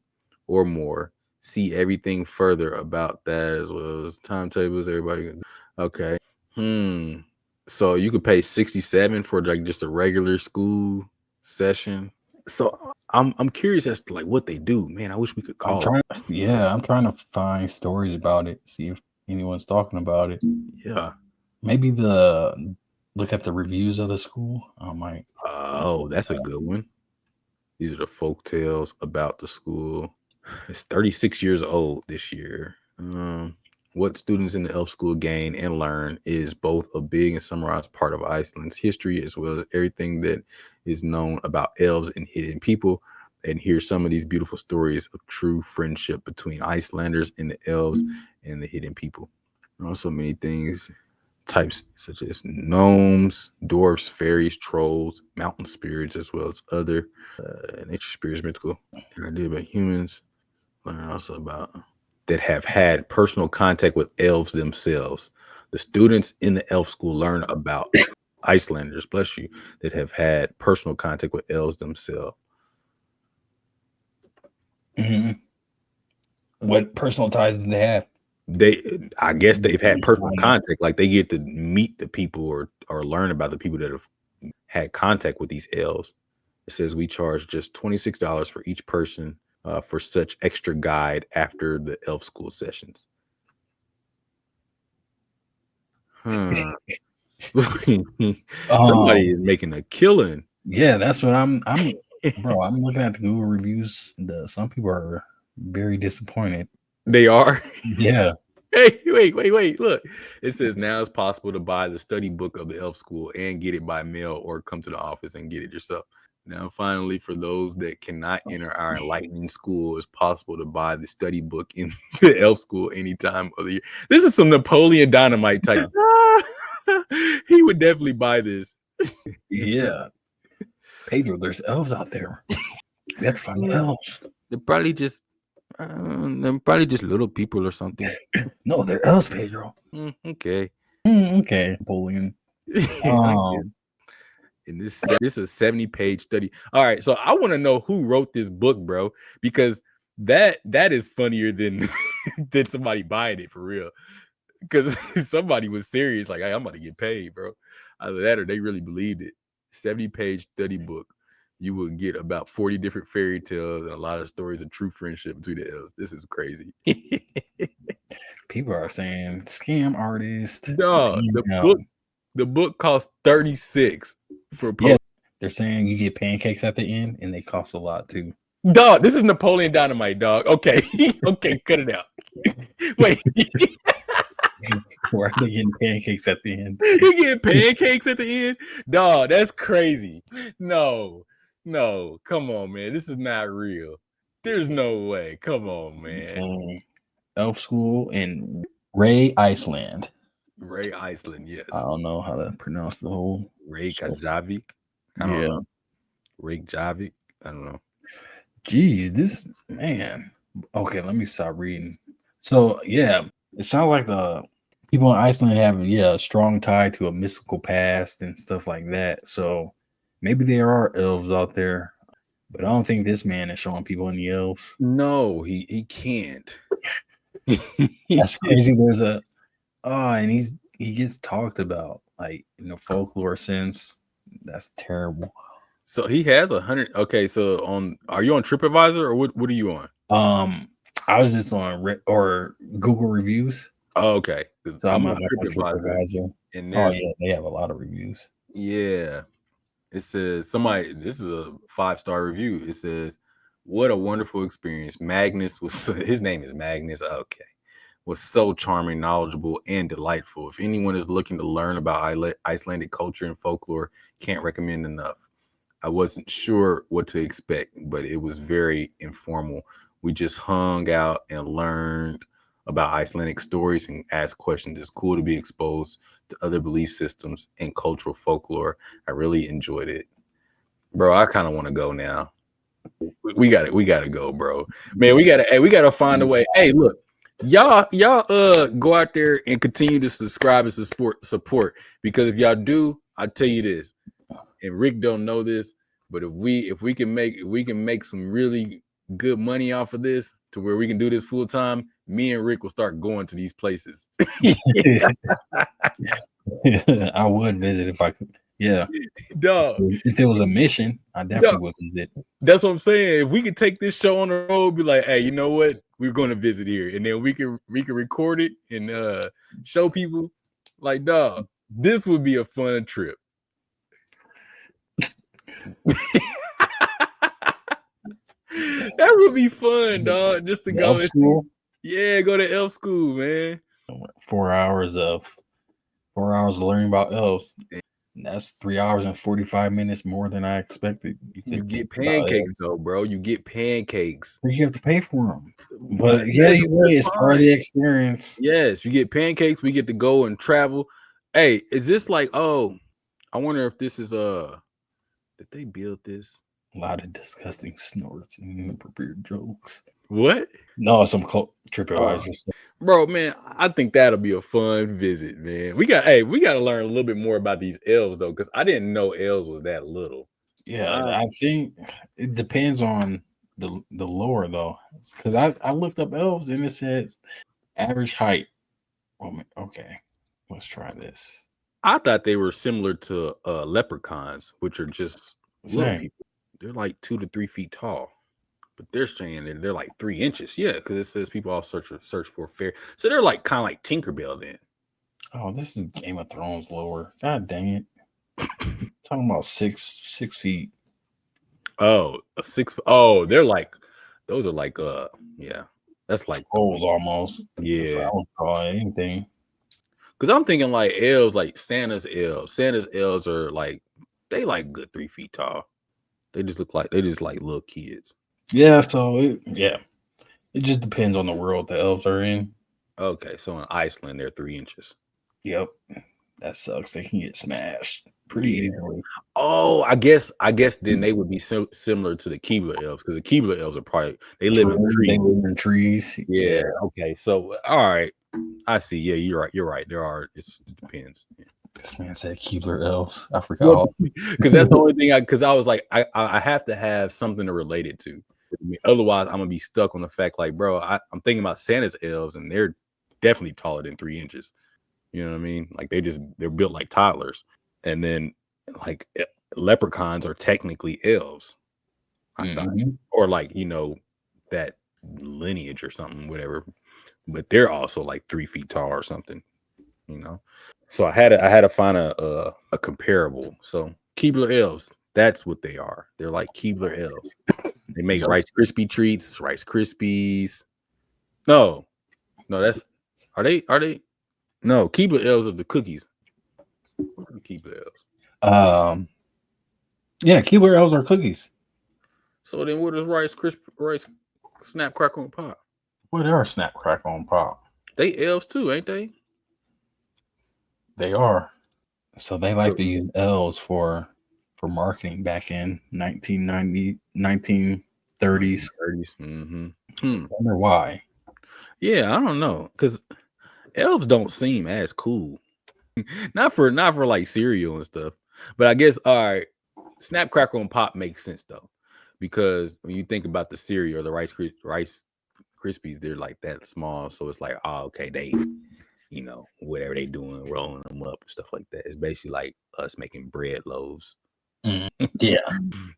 or more. See everything further about that as well as timetables. Everybody. Okay. So you could pay $67 for like just a regular school session. So I'm curious as to like what they do. Man, I wish we could call. I'm trying to find stories about it. See if anyone's talking about it. Yeah. Maybe look at the reviews of the school. I might. Oh, that's a good one. These are the folk tales about the school. It's 36 years old this year. What students in the Elf School gain and learn is both a big and summarized part of Iceland's history, as well as everything that is known about elves and hidden people. And here's some of these beautiful stories of true friendship between Icelanders and the elves and the hidden people. Also, many things, types such as gnomes, dwarfs, fairies, trolls, mountain spirits, as well as other nature spirits, mythical. Idea about humans. Learn also about that have had personal contact with elves themselves. The students in the elf school learn about Icelanders, bless you, that have had personal contact with elves themselves. Mm-hmm. What personal ties do they have? I guess they've had personal contact, like they get to meet the people or learn about the people that have had contact with these elves. It says we charge just $26 for each person for such extra guide after the elf school sessions. Somebody is making a killing. Yeah, that's what I'm bro, I'm looking at the Google reviews. Some people are very disappointed. They are? Yeah. Hey, wait. Look, it says now it's possible to buy the study book of the Elf School and get it by mail or come to the office and get it yourself. Now, finally, for those that cannot enter our enlightening school, it's possible to buy the study book in the Elf School any time of the year. This is some Napoleon Dynamite type. He would definitely buy this. Yeah. Pedro, there's elves out there. That's fun. Elves. They're probably just little people or something. No, they're elves, Pedro. Okay. Okay, Napoleon. And this is a 70-page study. All right, so I want to know who wrote this book, bro, because that is funnier than than somebody buying it for real. Because somebody was serious, like, hey, I'm about to get paid, bro. Either that or they really believed it. 70-page study book. You will get about 40 different fairy tales and a lot of stories of true friendship between the elves. This is crazy. People are saying scam artist. Dog, the book costs $36 for yeah. They're saying you get pancakes at the end, and they cost a lot too. Dog, this is Napoleon Dynamite, dog. Okay, okay, cut it out. Wait. Why are they getting pancakes at the end? You get pancakes at the end? Dog, that's crazy. No, come on, man. This is not real. There's no way. Come on, man. Elf School in Ray, Iceland. Ray, Iceland, yes. I don't know how to pronounce the whole Reykjavik. I don't know. Reykjavik. I don't know. Jeez, this man. Okay, let me stop reading. So yeah, it sounds like the people in Iceland have a strong tie to a mystical past and stuff like that. So maybe there are elves out there, but I don't think this man is showing people any elves. No, he can't. That's crazy. There's and he gets talked about like in the folklore sense. That's terrible. So he has 100. Okay, so are you on TripAdvisor or what are you on? I was just on or Google reviews. Oh, okay. So I'm on TripAdvisor. And they have a lot of reviews. Yeah. It says this is a 5-star review. It says, what a wonderful experience. Magnus his name is Magnus. Okay. Was so charming, knowledgeable, and delightful. If anyone is looking to learn about Icelandic culture and folklore, can't recommend enough. I wasn't sure what to expect, but it was very informal We just hung out and learned about Icelandic stories and asked questions. It's cool to be exposed to other belief systems and cultural folklore. I really enjoyed it. Bro, I kind of want to go now. We got it. We got to go, bro. Man, we gotta find a way. Hey, look, y'all go out there and continue to subscribe and support, because if y'all do, I tell you this, and Rick don't know this, but if we can make some really good money off of this to where we can do this full time, me and Rick will start going to these places. I would visit if I could. Yeah, dog. If there was a mission, I definitely would visit. That's what I'm saying. If we could take this show on the road, be like, hey, you know what? We're going to visit here, and then we can record it and show people. Like, dog, this would be a fun trip. That would be fun, dog. Just to go. Yeah, go to elf school, man. 4 hours of learning about elves. That's 3 hours and 45 minutes more than I expected. You get pancakes though, bro. You get pancakes. You have to pay for them. But yeah, it's part of the experience. Yes, you get pancakes. We get to go and travel. Hey, is this like, oh, I wonder if this is did they build this? A lot of disgusting snorts and inappropriate jokes. What? No, some TripAdvisor stuff. Bro, man, I think that'll be a fun visit, man. We got to learn a little bit more about these elves though, because I didn't know elves was that little. Yeah, I think it depends on the lore though, because I looked up elves and it says average height. Okay, let's try this. I thought they were similar to leprechauns, which are just little people. They're like 2 to 3 feet tall. But they're saying that they're like 3 inches. Yeah, because it says people all search for fair. So they're like kind of like Tinkerbell then. Oh, this is Game of Thrones lore. God dang it. Talking about 6 feet. Oh, a 6. Oh, they're like, those are like yeah. That's like holes almost. Yeah. I don't call it anything. Because I'm thinking like elves, like Santa's elves. Santa's elves are like, they like good 3 feet tall. They just look like little kids. Yeah, so it just depends on the world the elves are in. Okay, so in Iceland they're 3 inches. Yep, that sucks. They can get smashed pretty easily. Oh, I guess then they would be similar to the Keebler elves, because the Keebler elves are probably they live in trees. They live in trees. Yeah. Okay. So all right, I see. Yeah, you're right. There are. It depends. Yeah. This man said Keebler elves. I forgot. Because that's the only thing. Because I was like, I have to have something to relate it to. I mean, otherwise, I'm gonna be stuck on the fact, like, bro, I'm thinking about Santa's elves, and they're definitely taller than 3 inches. You know what I mean? Like they're built like toddlers, and then like leprechauns are technically elves. I thought, or like that lineage or something, whatever. But they're also like 3 feet tall or something. So I had to find a comparable. So Keebler elves, that's what they are. They're like Keebler elves. They make Rice Krispie treats, Rice Krispies. No, that's are they? No, Keebler elves are the cookies. What are Keebler elves? Yeah, Keebler elves are cookies. So then, what is Rice Snap Crackle and Pop? Well, they are Snap Crackle and Pop. They elves too, ain't they? They are. So they like to use elves for marketing back in 1930s. Mm-hmm. I wonder why. Yeah, I don't know, because elves don't seem as cool. not for like cereal and stuff. But I guess all right, Snap Crackle and Pop makes sense though, because when you think about the cereal, the Rice Krispies, they're like that small, so it's like, oh, okay, they, whatever they doing, rolling them up and stuff like that. It's basically like us making bread loaves. Yeah.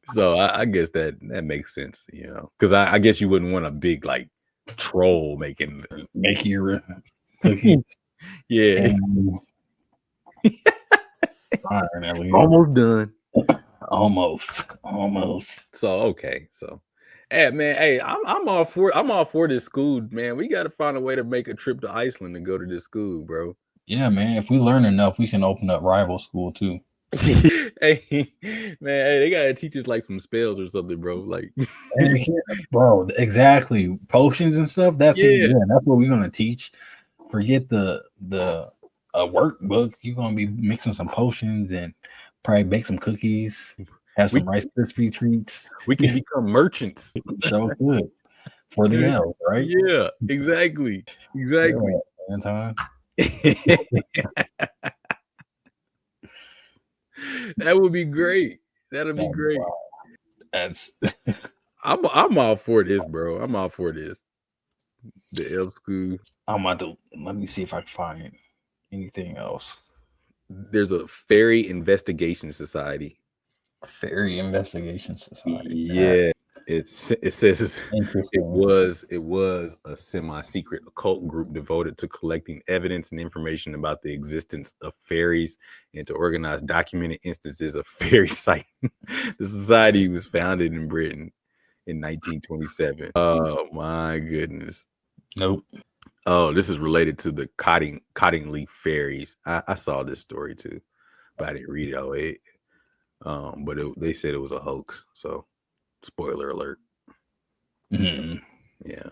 So I guess that makes sense, because I guess you wouldn't want a big like troll making your cookies. Yeah. Almost done. Almost. So okay, so hey man, hey, I'm all for this school, man. We got to find a way to make a trip to Iceland and go to this school, bro. Yeah, man. If we learn enough, we can open up rival school too. Hey, man, hey, they gotta teach us like some spells or something, bro. Like, bro, exactly. Potions and stuff. That's yeah. that's what we're gonna teach. Forget the workbook. You're gonna be mixing some potions and probably bake some cookies, have some Rice Krispie treats. We can become merchants. So good for the elves, right? Yeah, exactly. Exactly. Yeah, that would be great. That'll be great. Wow. That's I'm all for this, bro. I'm all for this. The Elf School. I'm about to let me see if I can find anything else. There's a fairy investigation society. Fairy investigation society. Yeah. It says it was a semi-secret occult group devoted to collecting evidence and information about the existence of fairies and to organize documented instances of fairy sighting. The society was founded in Britain in 1927. Oh my goodness. Nope. Oh, this is related to the Cottingley fairies. I saw this story too, but I didn't read it all the way. But they said it was a hoax. So, spoiler alert. Mm-hmm. Yeah.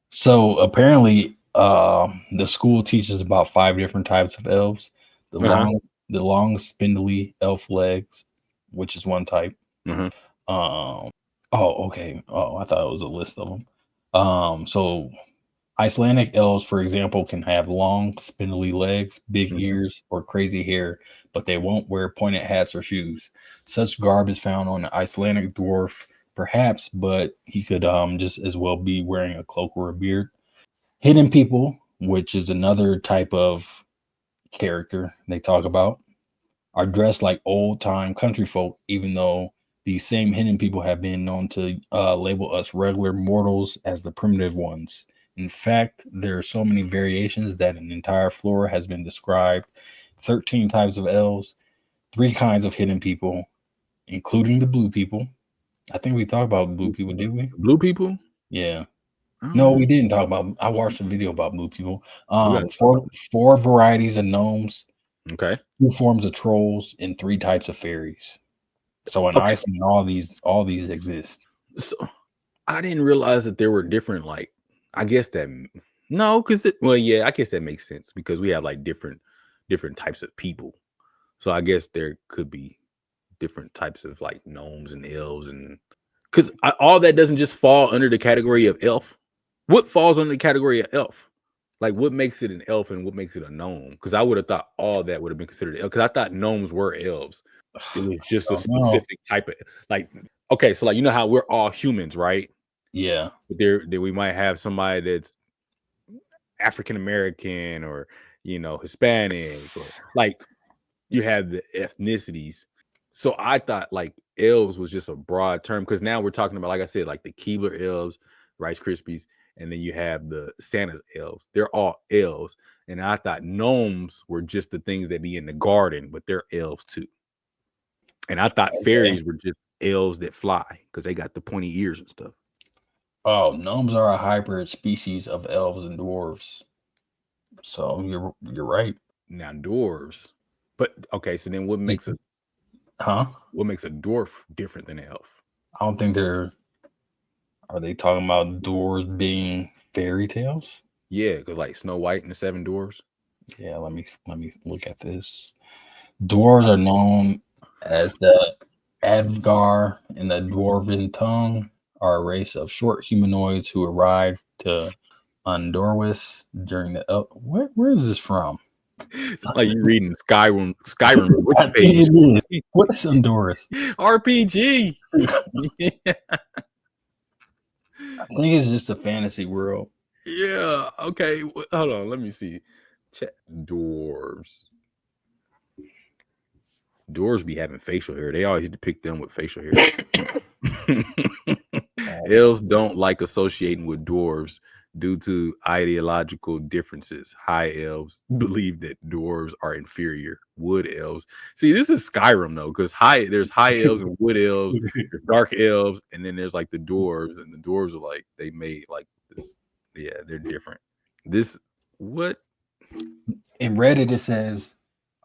So apparently, the school teaches about 5 different types of elves. The long spindly elf legs, which is one type. Oh, okay. Oh, I thought it was a list of them. So Icelandic elves, for example, can have long, spindly legs, big ears, or crazy hair, but they won't wear pointed hats or shoes. Such garb is found on an Icelandic dwarf, perhaps, but he could just as well be wearing a cloak or a beard. Hidden people, which is another type of character they talk about, are dressed like old-time country folk, even though these same hidden people have been known to label us regular mortals as the primitive ones. In fact, there are so many variations that an entire flora has been described. 13 types of elves, 3 kinds of hidden people, including the blue people. I think we talked about blue people, did we? Blue people? Yeah. No, we didn't talk about. I watched a video about blue people. 4 varieties of gnomes. Okay. 2 forms of trolls and 3 types of fairies. So in Iceland, all these exist. So I didn't realize that there were different, like, I guess that no, because I guess that makes sense because we have like different types of people. So I guess there could be different types of like gnomes and elves, and because all that doesn't just fall under the category of elf. What falls under the category of elf? Like, what makes it an elf and what makes it a gnome? Because I would have thought all that would have been considered elf. Because I thought gnomes were elves. It was just a specific type of, like, okay, so like, you know how we're all humans, right? Yeah. But there we might have somebody that's African American or Hispanic, or like you have the ethnicities. So I thought like elves was just a broad term, because now we're talking about, like I said, like the Keebler elves, Rice Krispies, and then you have the Santa's elves. They're all elves. And I thought gnomes were just the things that be in the garden, but they're elves too. And I thought fairies were just elves that fly because they got the pointy ears and stuff. Oh, gnomes are a hybrid species of elves and dwarves. So you're right. Now dwarves, but okay, so then what makes a dwarf different than an elf? I don't think are they talking about dwarves being fairy tales? Yeah, because like Snow White and the 7 Dwarves. Yeah, let me look at this. Dwarves are known as the Adgar in the dwarven tongue, are a race of short humanoids who arrived to Undorwis during the where is this from? It's like you reading Skyrim page. What is Undorwis? RPG. Yeah. I think it's just a fantasy world. Yeah. Okay. Hold on. Let me see. Chat dwarves. Dwarves be having facial hair. They always depict them with facial hair. Elves don't like associating with dwarves due to ideological differences. High elves believe that dwarves are inferior. Wood elves. See, this is Skyrim though, because there's high elves and wood elves, there's dark elves, and then there's like the dwarves, and the dwarves are like they made like this. Yeah, they're different. This what? In Reddit it says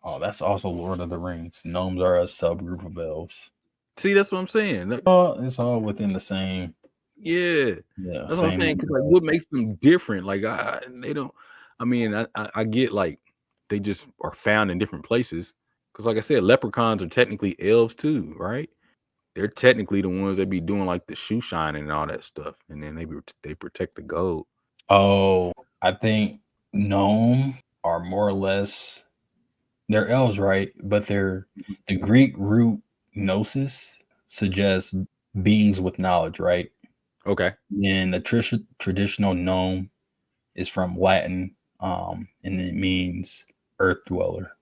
Oh, that's also Lord of the Rings. Gnomes are a subgroup of elves. See, that's what I'm saying. It's all within the same. Yeah, that's what I'm saying. Cause like, what makes them different? Like, they don't. I mean, I get like they just are found in different places. Cause like I said, leprechauns are technically elves too, right? They're technically the ones that be doing like the shoe shining and all that stuff, and then they protect the gold. Oh, I think gnome are more or less they're elves, right? But the Greek root gnosis suggests beings with knowledge, right? Okay. And the traditional gnome is from Latin, and it means earth dweller.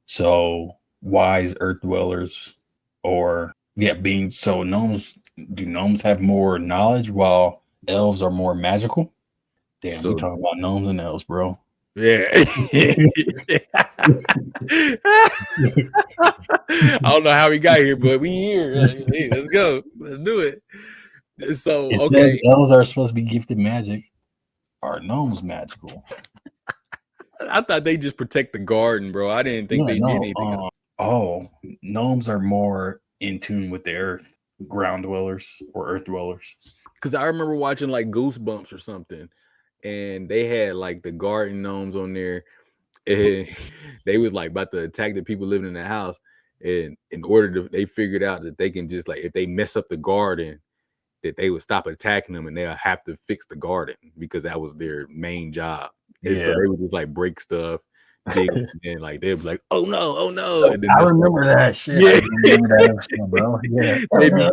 So wise earth dwellers, or beings. So do gnomes have more knowledge while elves are more magical? Damn, we talking about gnomes and elves, bro. Yeah. I don't know how we got here, but we here. Hey, let's go. Let's do it. So, it okay. says elves are supposed to be gifted magic. Are gnomes magical? I thought they just protect the garden, bro. I didn't think they did anything. Gnomes are more in tune with the earth, ground dwellers or earth dwellers. Because I remember watching like Goosebumps or something, and they had like the garden gnomes on there, and they was like about to attack the people living in the house. And in order to, they figured out that they can just like, if they mess up the garden, that they would stop attacking them and they'll have to fix the garden because that was their main job. And so they would just like break stuff, and like they'd be like, "Oh no!" And then I remember that shit. Yeah, I remember that episode, bro. Yeah, they be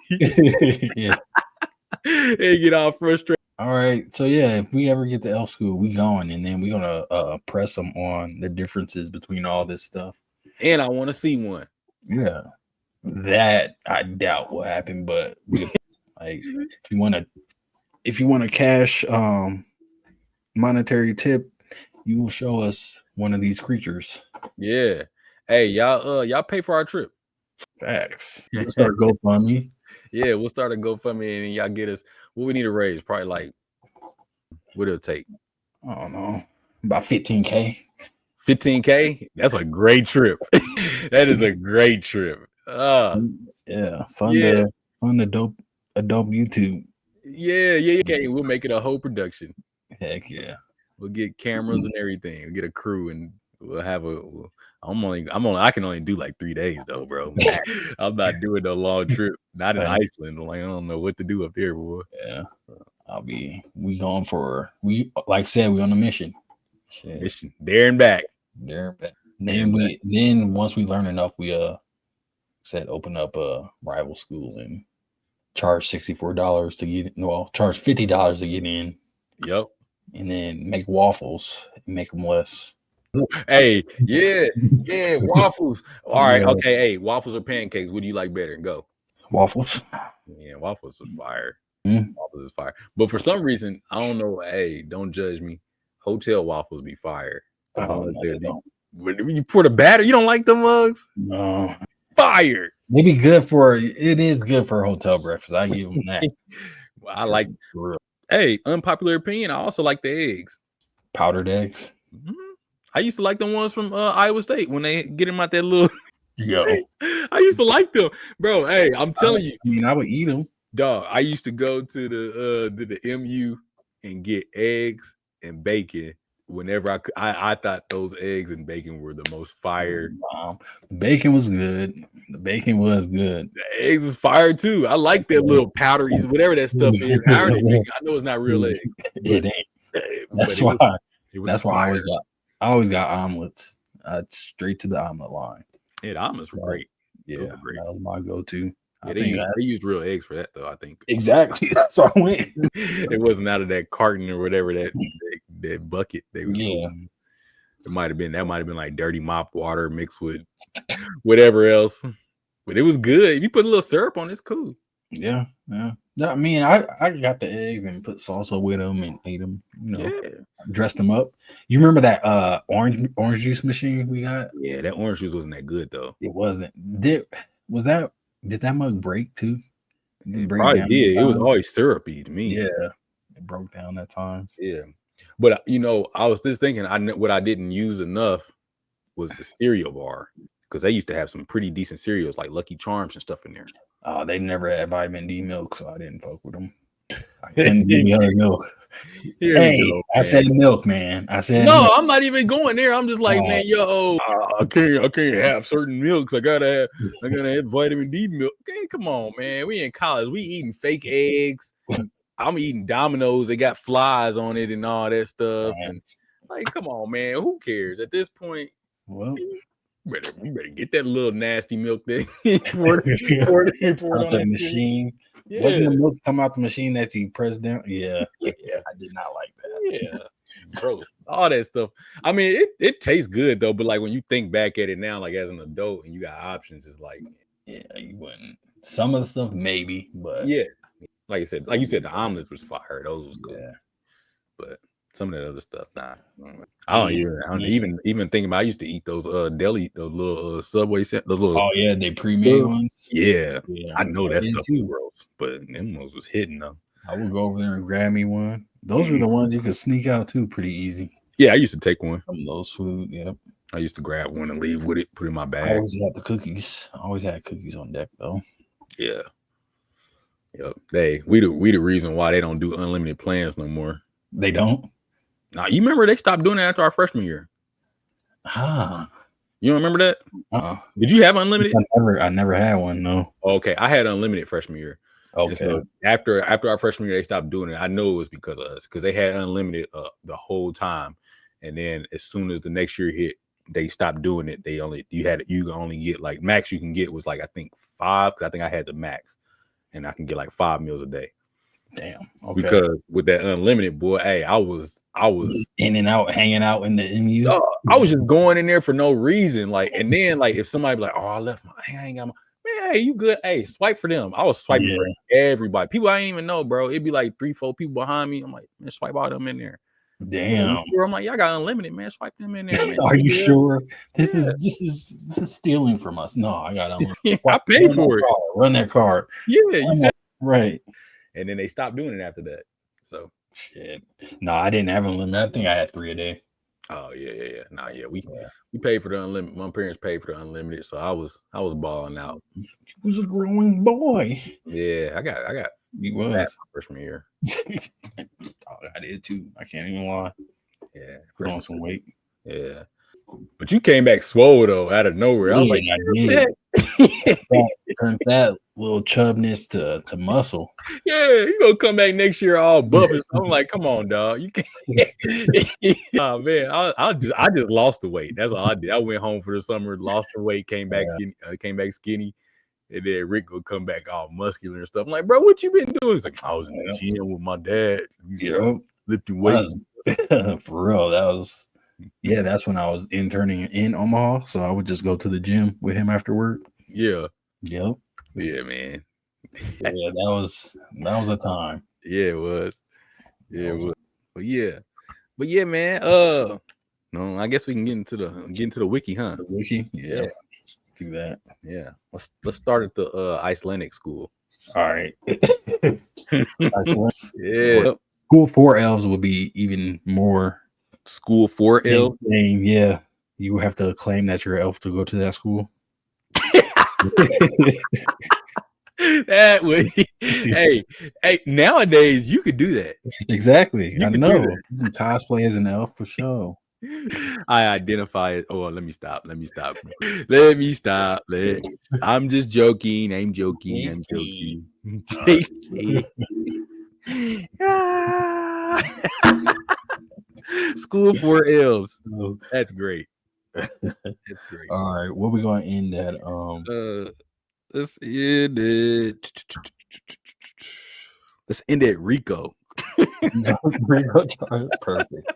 tweaking. Yeah, they get all frustrated. All right, so yeah, if we ever get to Elf School, we going, and then we're gonna press them on the differences between all this stuff. And I want to see one. Yeah, that I doubt will happen, but like if you want to cash monetary tip, you will show us one of these creatures. Yeah. Hey, y'all pay for our trip. Facts. Let's start GoFundMe. Yeah, we'll start a GoFundMe and y'all get us what we need to raise. Probably like what it'll take. I don't know. About 15K. 15K? That's a great trip. That is a great trip. Yeah. Fund a dope YouTube. Yeah. Okay, we'll make it a whole production. Heck yeah. We'll get cameras and everything. We'll get a crew and we'll have I can only do like 3 days though, bro. I'm not doing no long trip. Not in Iceland. Like I don't know what to do up there, boy. Yeah. Like I said, we on a mission. Shit. Mission. There and back. Then once we learn enough, we open up a rival school and charge $64 to get charge $50 to get in. Yep. And then make waffles and make them less. Hey, yeah, waffles. All right, okay. Hey, waffles or pancakes? What do you like better? Go. Waffles. Yeah, waffles is fire. Waffles is fire. But for some reason, I don't know. Hey, don't judge me. Hotel waffles be fire. When you pour the batter, you don't like the mugs? No. Fire. It is good for a hotel breakfast. I give them that. I like. Hey, unpopular opinion. I also like the eggs. Powdered eggs. Mm-hmm. I used to like the ones from Iowa State when they get them out that little. Yo, I used to like them, bro. Hey, I'm telling you. I mean, I would eat them, dog. I used to go to the MU and get eggs and bacon whenever I thought those eggs and bacon were the most fire. Bacon was good. The bacon was good. The eggs was fire too. I like that little powdery, whatever that stuff is. I know it's not real egg. It ain't. That's why I always got omelets. Straight to the omelet line. Yeah, the omelets were great. Yeah, that was my go-to. Yeah, they used real eggs for that though. I think exactly. That's why I went. It wasn't out of that carton or whatever that bucket. It might have been like dirty mop water mixed with whatever else. But it was good. If you put a little syrup on, it's cool. Yeah. I mean, I got the eggs and put salsa with them and ate them. Dressed them up. You remember that orange juice machine we got? Yeah, that orange juice wasn't that good though. It wasn't. Did that mug break too? It probably did. It was always syrupy to me. Yeah, it broke down at times. Yeah, but I was just thinking, what I didn't use enough was the cereal bar, because they used to have some pretty decent cereals like Lucky Charms and stuff in there. Oh, they never had vitamin D milk, so I didn't fuck with them. I couldn't give me other milk. I said milk, man. I said no, milk. I'm not even going there. I'm just like, man, I can't have certain milks. I gotta have vitamin D milk. Okay, come on, man. We in college. We eating fake eggs. I'm eating Dominoes. They got flies on it and all that stuff. And like, come on, man. Who cares at this point? Well, you better get that little nasty milk thing. pour it on the machine. Yeah. Wasn't the milk come out the machine that you pressed down? Yeah. I did not like that. Yeah, bro, all that stuff. I mean, it tastes good though, but like when you think back at it now, like as an adult and you got options, it's like, yeah, you wouldn't. Some of the stuff maybe, but yeah, like you said, the omelets was fire. Those was cool. Yeah. But some of that other stuff, nah. I don't even think about. I used to eat those those little Subway those little. Oh yeah, they pre-made ones. Yeah, I know that stuff too, gross, but them ones was hidden though. I would go over there and grab me one. Those were the ones you could sneak out too, pretty easy. Yeah, I used to take one from those food. Yep, I used to grab one and leave with it, put it in my bag. I always had the cookies. I always had cookies on deck though. Yeah. Yep. We the reason why they don't do unlimited plans no more. They don't. Now, you remember they stopped doing that after our freshman year. You don't remember that? Did you have unlimited? I never had one, no. Okay, I had unlimited freshman year. Okay. So after our freshman year, they stopped doing it. I know it was because of us, because they had unlimited the whole time. And then as soon as the next year hit, they stopped doing it. You can only get like max you can get was like I think 5, because I think I had the max, and I can get like 5 meals a day. Damn. Okay. Because with that unlimited, boy, hey, I was in and out, hanging out in the MU. I was just going in there for no reason. Like, and then like if somebody be like, oh, I left my, I ain't got my, man, hey, you good? Hey, swipe for them. I was swiping for everybody. People I didn't even know, bro. It'd be like 3-4 people behind me. I'm like, man, swipe all them in there. Damn. I'm like, y'all got unlimited, man. Swipe them in there. Man. Are you sure? This is stealing from us. No, I got unlimited. I paid for it. Run that card. Yeah, you said right. And then they stopped doing it after that. So shit. No, I didn't have unlimited. I think I had 3 a day. Oh yeah. Nah, yeah. We paid for the unlimited. My parents paid for the unlimited, so I was balling out. You was a growing boy. Yeah, I got. You was freshman year. I did too. I can't even lie. Yeah, put on some weight. Yeah, but you came back swole though, out of nowhere. I was like, I did. Turned that little chubness to muscle. Yeah, you gonna come back next year all buff. I'm like, come on, dog. You can't. Oh man, I just lost the weight. That's all I did. I went home for the summer, lost the weight, came back skinny, and then Rick would come back all muscular and stuff. I'm like, bro, what you been doing? He's like, I was in the gym with my dad. Lifting weights. For real, that's when I was interning in Omaha, so I would just go to the gym with him after work. Yeah. Yep. Yeah, man. Yeah, that was a time. Yeah, it was. Yeah, it was. But yeah, man. No, I guess we can get into the wiki, huh? The wiki, yeah. Do that. Yeah. Let's start at the Icelandic school. All right. Yeah. School for elves would be even more. School for elves? Yeah. You have to claim that you're an elf to go to that school. That would hey, nowadays you could do that. Exactly. I know. You can cosplay as an elf for sure. I identify it. Oh, let me stop. I'm just joking. I'm joking. School for elves. That's great. That's great. All right, what we gonna end at? Let's end it. Let's end at Rico. Perfect.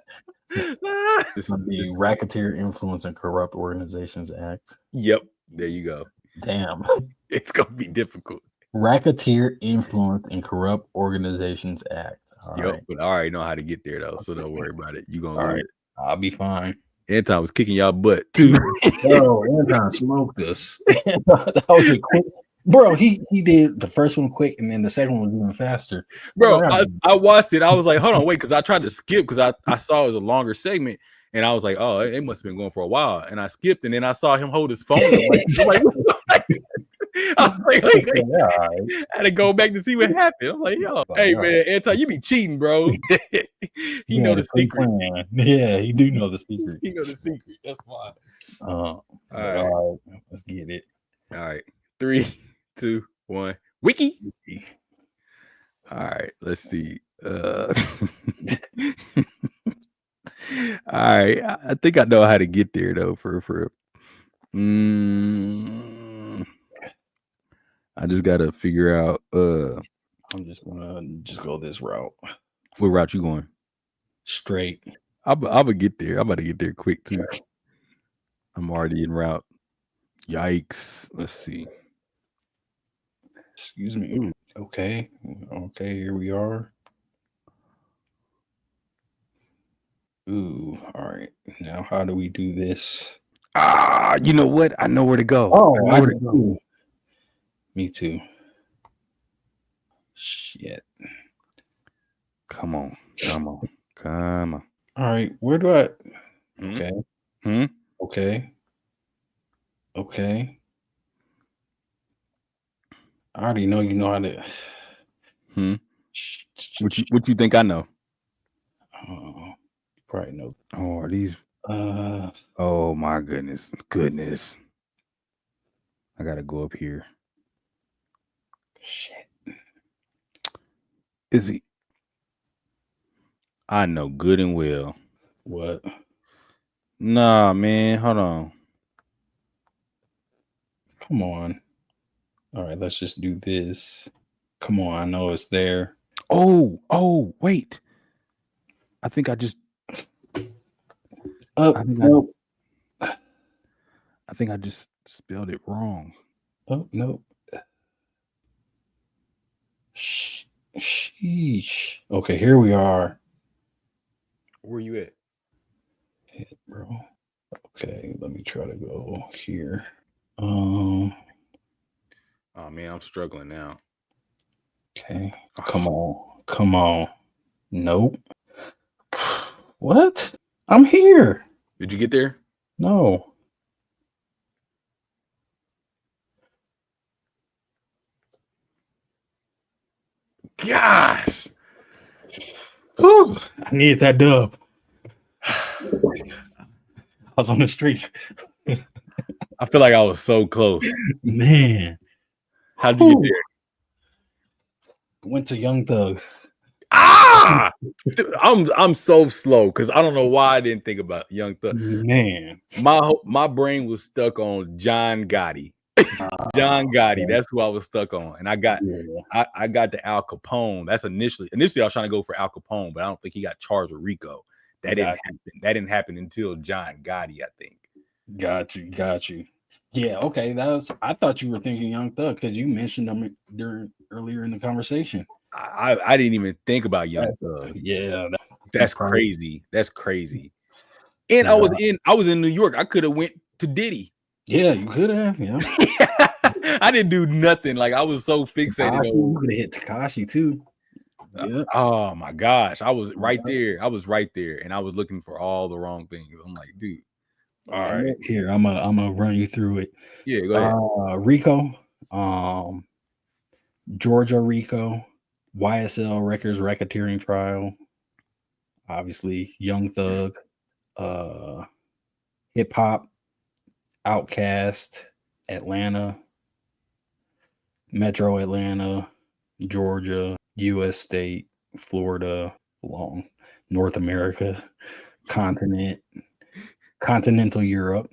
This would be Racketeer Influence and Corrupt Organizations Act. Yep, there you go. Damn, it's gonna be difficult. Racketeer Influence and Corrupt Organizations Act. But I already know how to get there though, so don't worry about it. You gonna all right? I'll be fine. Anton was kicking y'all butt too. Anton smoked us. That was a quick. Bro, he did the first one quick, and then the second one was even faster. Bro, I watched it. I was like, hold on, wait, because I tried to skip because I saw it was a longer segment, And I was like, oh, it must have been going for a while. And I skipped, and then I saw him hold his phone. I'm like I was like, I had to go back to see what happened. I'm like, yo, hey man, Anti, you be cheating, bro. He know the secret. Yeah, he do know the secret. He know the secret. That's why. All right, let's get it. All right, 3, 2, 1. Wiki. All right, let's see. All right, I think I know how to get there though. For I just gotta figure out. I'm just gonna go this route. What route you going? Straight. I'm gonna get there. I'm about to get there quick too. I'm already en route. Yikes! Let's see. Excuse me. Ooh, okay. Here we are. Ooh, all right. Now, how do we do this? You know what? I know where to go. Oh, I know where to go. Me too. Shit. Come on. All right, where do I? Okay. Okay. I already know you know how to. What you think I know? Probably know. Oh, are these? Oh my goodness. I gotta go up here. Shit. Is he? I know good and well. What? Nah, man. Hold on. Come on. All right, let's just do this. Come on, I know it's there. Oh, wait. I think I just. Nope. I think I just spelled it wrong. Oh, nope. Sheesh. Okay, here we are. Where you at? Hey, bro. Okay, let me try to go here. Oh man, I'm struggling now. Okay. Come on. Nope. What? I'm here. Did you get there? No. Gosh. Whew. I needed that dub. I was on the street. I feel like I was so close. Man. How'd you get there? Went to Young Thug. I'm so slow because I don't know why I didn't think about Young Thug. Man. My brain was stuck on John Gotti. John Gotti, that's who I was stuck on. And I got to Al Capone. That's initially I was trying to go for Al Capone, but I don't think he got charged with RICO. That didn't happen until John Gotti, I think. Got you. Yeah, okay. I thought you were thinking Young Thug because you mentioned him earlier in the conversation. I didn't even think about Young Thug. Yeah, that's crazy. That's crazy. And I was in New York. I could have went to Diddy. Yeah, you could have. Yeah. I didn't do nothing. Like I was so fixated on. You could have hit Tekashi too. Yeah. Oh my gosh, I was right there. And I was looking for all the wrong things. I'm like, dude. All right, here I'm gonna run you through it. Yeah, go ahead. RICO, Georgia RICO, YSL Records racketeering trial. Obviously, Young Thug, hip hop, Outkast, Atlanta, Metro Atlanta, Georgia, U.S. state, Florida, long North America, continental Europe.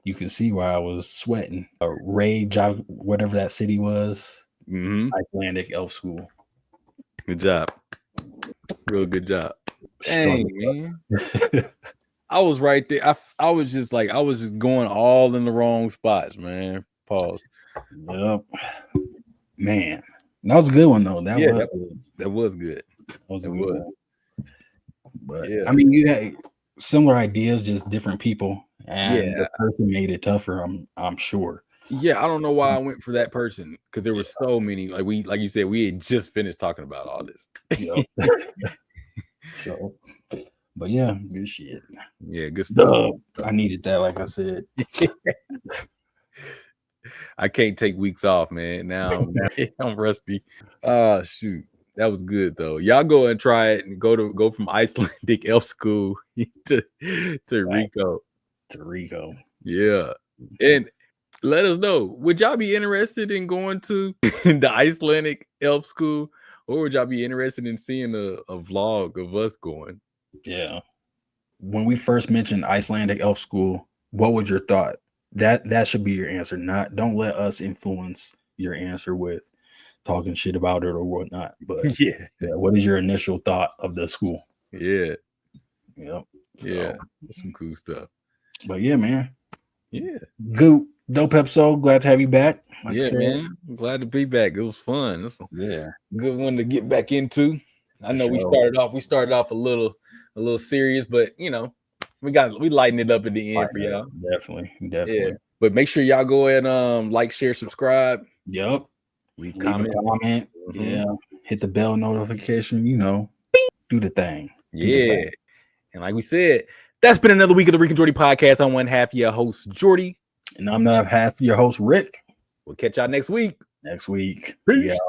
You can see why I was sweating. Rage, whatever that city was. Icelandic Elf School. Good job. Real good job. Dang, man. I was right there. I was just going all in the wrong spots, man. Pause. Yep. Man. That was a good one though. That was good. But yeah. I mean, you had similar ideas, just different people. And the person made it tougher, I'm sure. Yeah, I don't know why I went for that person because there were so many. Like you said, we had just finished talking about all this. So, But yeah, good shit. Yeah, good stuff. I needed that, like I said. I can't take weeks off, man. Now I'm rusty. Oh shoot. That was good though. Y'all go and try it and go from Icelandic Elf School to Rico. To Rico. Yeah. And let us know. Would y'all be interested in going to the Icelandic Elf School? Or would y'all be interested in seeing a vlog of us going? Yeah. When we first mentioned Icelandic Elf School, what was your thought? That should be your answer. Don't let us influence your answer with talking shit about it or whatnot. But yeah, what is your initial thought of the school? Yeah. Yep. Yeah. That's some cool stuff. But yeah, man. Yeah. Good dope episode. Glad to have you back. Like yeah, man. I'm glad to be back. It was fun. It's a good one to get back into. I know we started off a little serious, but you know, we lightened it up at the end for y'all. Definitely. Yeah. But make sure y'all go and like, share, subscribe. Yep. Leave a comment. Mm-hmm. Yeah. Hit the bell notification, do the thing. And like we said, that's been another week of the Rick Jordy Podcast. I'm one half your host, Jordy. And I'm the other half your host, Rick. We'll catch y'all next week. Peace.